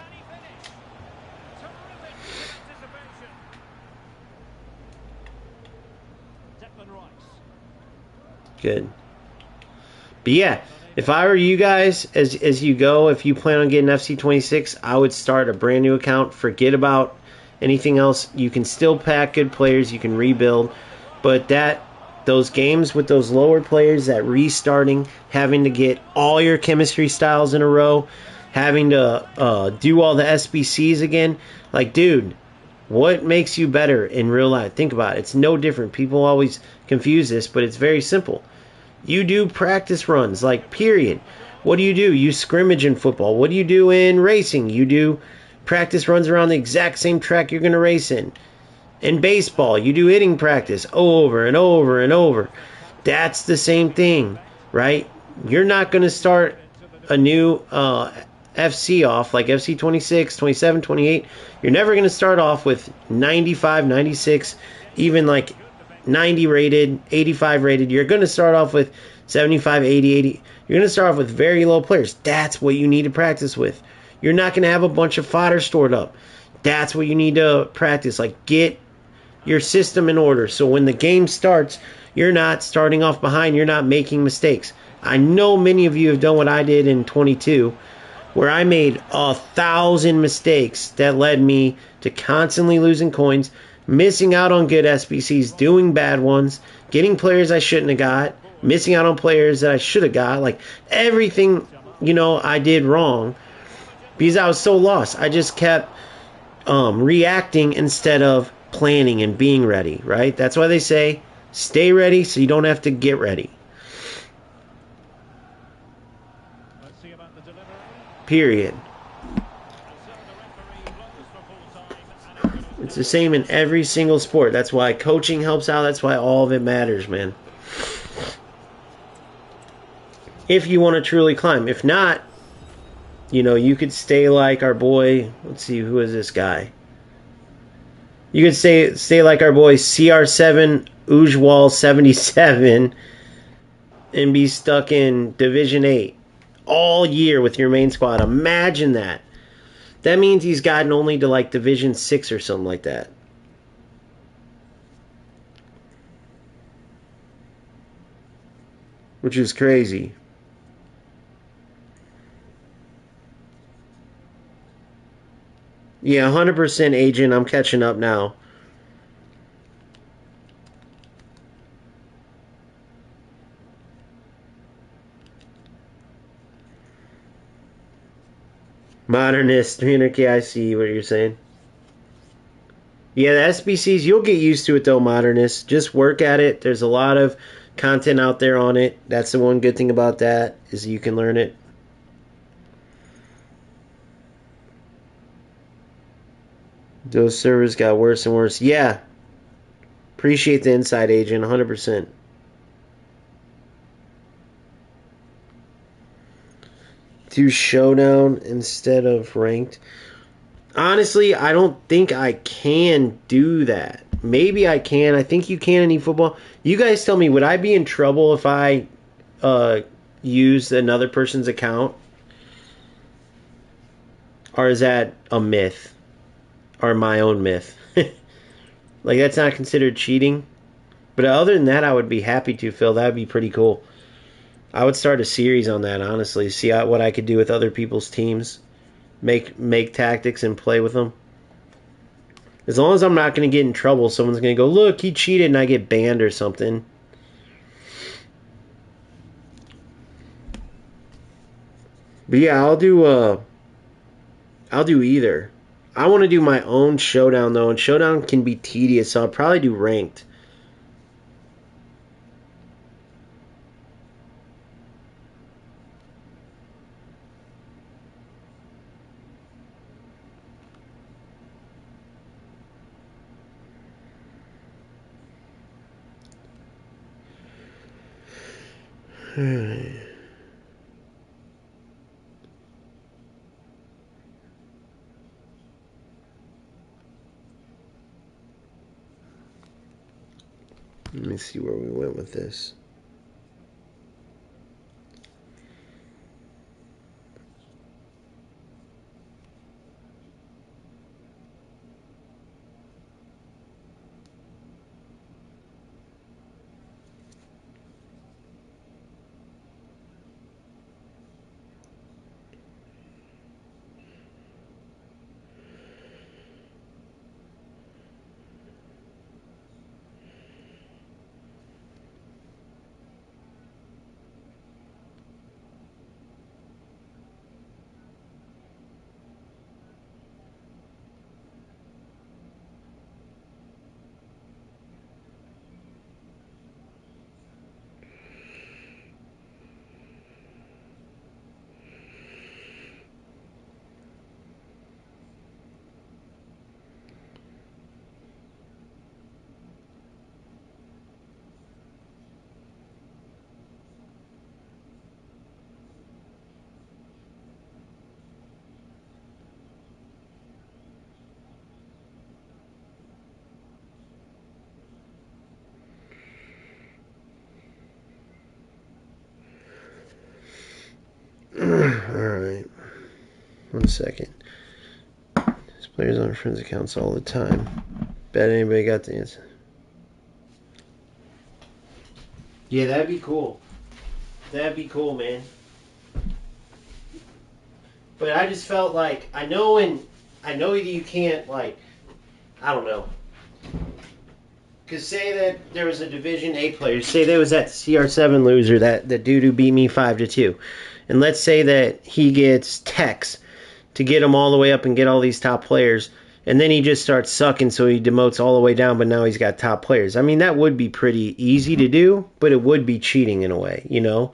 Good. But yeah, if I were you guys, as you go, if you plan on getting FC26, I would start a brand new account. Forget about anything else. You can still pack good players. You can rebuild. But those games with those lower players, that restarting, having to get all your chemistry styles in a row, having to do all the SBCs again. Like, dude, what makes you better in real life? Think about it. It's no different. People always confuse this, but it's very simple. You do practice runs, like, period. What do? You scrimmage in football. What do you do in racing? You do practice runs around the exact same track you're going to race in. In baseball, you do hitting practice over and over and over. That's the same thing, right? You're not going to start a new FC off, like FC26, 27, 28. You're never going to start off with 95, 96, even like 90 rated, 85 rated. You're going to start off with 75, 80, 80. You're going to start off with very low players. That's what you need to practice with. You're not going to have a bunch of fodder stored up. That's what you need to practice. Like, get your system in order so when the game starts, you're not starting off behind. You're not making mistakes. I know many of you have done what I did in 22, where I made 1,000 mistakes that led me to constantly losing coins, missing out on good SBCs, doing bad ones, getting players I shouldn't have got, missing out on players that I should have got. Like, everything, I did wrong because I was so lost. I just kept reacting instead of planning and being ready, right? That's why they say stay ready so you don't have to get ready. Period. It's the same in every single sport. That's why coaching helps out. That's why all of it matters, man. If you want to truly climb. If not, you could stay like our boy. Let's see, who is this guy? You could stay like our boy CR7 Ujwal 77 and be stuck in Division 8 all year with your main squad. Imagine that. That means he's gotten only to like Division 6 or something like that. Which is crazy. Yeah, 100% agent. I'm catching up now. Modernist, 300K, I see what you're saying. Yeah, the SBCs, you'll get used to it though, Modernist. Just work at it. There's a lot of content out there on it. That's the one good thing about that, is you can learn it. Those servers got worse and worse. Yeah. Appreciate the inside agent, 100%. Do showdown instead of ranked. Honestly, I don't think I can do that. Maybe I can. I think you can in eFootball. You guys tell me, would I be in trouble if I used another person's account? Or is that a myth? Or my own myth? Like, that's not considered cheating? But other than that, I would be happy to, Phil. That would be pretty cool. I would start a series on that, honestly. See what I could do with other people's teams. Make tactics and play with them. As long as I'm not going to get in trouble, someone's going to go, look, he cheated, and I get banned or something. But yeah, I'll do either. I want to do my own showdown though, and showdown can be tedious, so I'll probably do ranked. Alright. Let me see where we went with this. Alright. 1 second. These players on friends' accounts all the time. Bet anybody got the answer. Yeah, that'd be cool. That'd be cool, man. But I just felt like I know that you can't, like, I don't know. Because say that there was a Division 8 player. Say there was that CR7 loser, that dude who beat me 5-2. And let's say that he gets techs to get him all the way up and get all these top players. And then he just starts sucking, so he demotes all the way down, but now he's got top players. I mean, that would be pretty easy to do, but it would be cheating in a way, you know?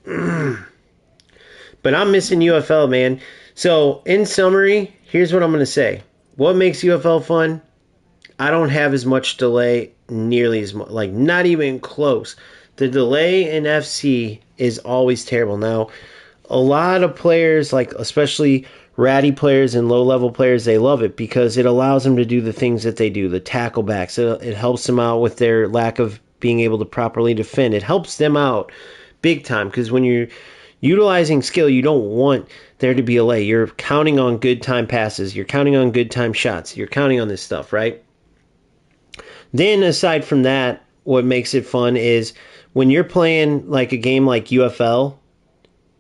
But I'm missing UFL, man. So, in summary, here's what I'm going to say. What makes UFL fun? I don't have as much delay, nearly as much, like not even close. The delay in FC is always terrible. Now, a lot of players, like especially ratty players and low-level players, they love it because it allows them to do the things that they do, the tackle backs. It helps them out with their lack of being able to properly defend. It helps them out big time because when you're utilizing skill, you don't want there to be a lay. You're counting on good time passes. You're counting on good time shots. You're counting on this stuff, right? Then aside from that, what makes it fun is when you're playing like a game like UFL,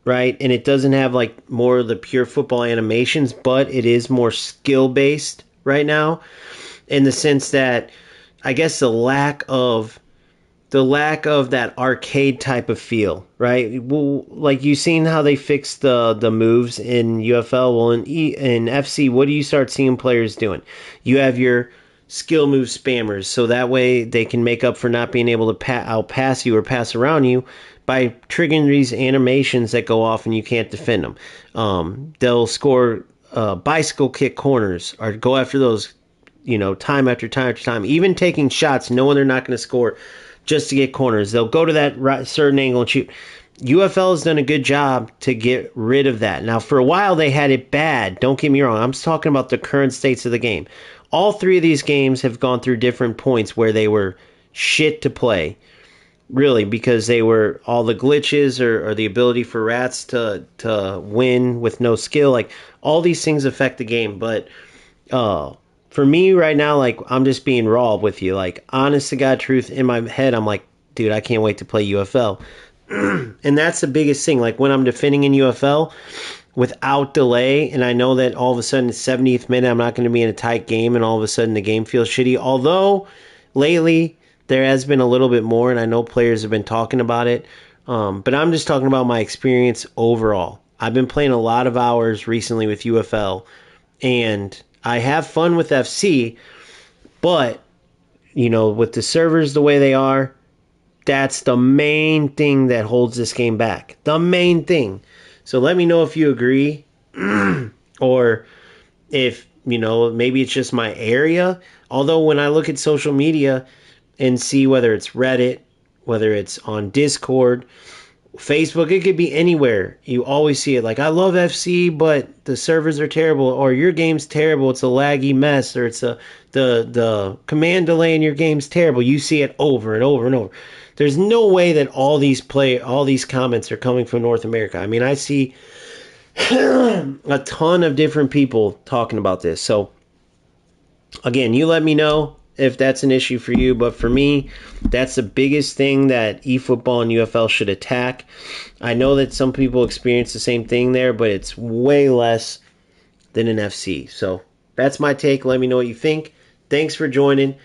right? And it doesn't have like more of the pure football animations, but it is more skill based right now in the sense that I guess the lack of that arcade type of feel, right? Well, like you seen how they fixed the moves in UFL. Well, in FC, what do you start seeing players doing? You have your skill move spammers, so that way they can make up for not being able to outpass you or pass around you by triggering these animations that go off and you can't defend them. They'll score bicycle kick corners or go after those, time after time after time, even taking shots knowing they're not going to score just to get corners. They'll go to that certain angle and shoot. UFL has done a good job to get rid of that. Now, for a while, they had it bad. Don't get me wrong. I'm talking about the current states of the game. All three of these games have gone through different points where they were shit to play, really, because they were all the glitches or the ability for rats to win with no skill. Like, all these things affect the game. But for me right now, like, I'm just being raw with you. Like, honest to God truth, in my head, I'm like, dude, I can't wait to play UFL. And that's the biggest thing. Like, when I'm defending in UFL without delay, and I know that all of a sudden, 70th minute, I'm not going to be in a tight game, and all of a sudden the game feels shitty. Although, lately, there has been a little bit more, and I know players have been talking about it. But I'm just talking about my experience overall. I've been playing a lot of hours recently with UFL, and I have fun with FC, but, with the servers the way they are, that's the main thing that holds this game back. The main thing. So let me know if you agree or if, maybe it's just my area. Although when I look at social media and see whether it's Reddit, whether it's on Discord, Facebook, it could be anywhere. You always see it like, I love FC, but the servers are terrible, or your game's terrible, it's a laggy mess, or it's the command delay in your game's terrible. You see it over and over and over. There's no way that all these comments are coming from North America. I mean, I see a ton of different people talking about this. So, again, you let me know if that's an issue for you. But for me, that's the biggest thing that eFootball and UFL should attack. I know that some people experience the same thing there, but it's way less than an FC. So, that's my take. Let me know what you think. Thanks for joining.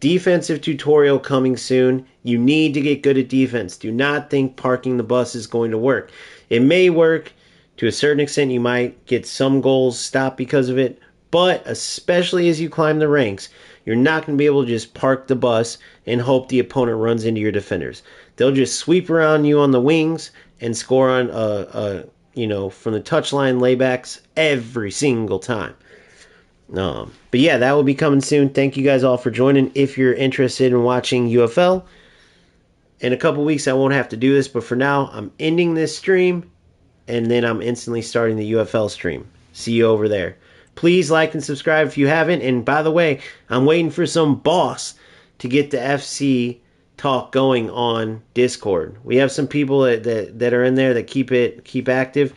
Defensive tutorial coming soon. You need to get good at defense. Do not think parking the bus is going to work. It may work to a certain extent. You might get some goals stopped because of it, but especially as you climb the ranks, you're not going to be able to just park the bus and hope the opponent runs into your defenders. They'll just sweep around you on the wings and score on from the touchline laybacks every single time. But yeah, that will be coming soon. Thank you guys all for joining. If you're interested in watching UFL, in a couple weeks I won't have to do this, but for now I'm ending this stream and then I'm instantly starting the UFL stream. See you over there. Please like and subscribe if you haven't. And by the way, I'm waiting for some boss to get the FC talk going on Discord. We have some people that are in there that keep active.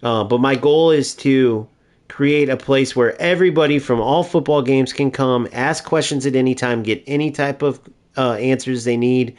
But my goal is to create a place where everybody from all football games can come, ask questions at any time, get any type of answers they need.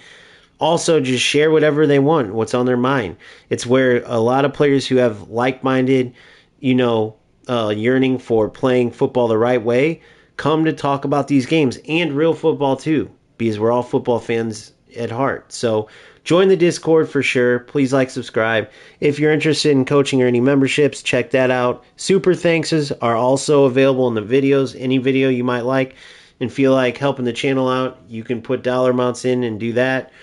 Also, just share whatever they want, what's on their mind. It's where a lot of players who have like-minded, yearning for playing football the right way come to talk about these games and real football too, because we're all football fans at heart. So join the Discord for sure. Please like, subscribe. If you're interested in coaching or any memberships, check that out. Super thanks are also available in the videos. Any video you might like and feel like helping the channel out, you can put dollar amounts in and do that.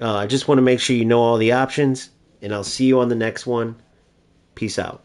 I just want to make sure you know all the options, and I'll see you on the next one. Peace out.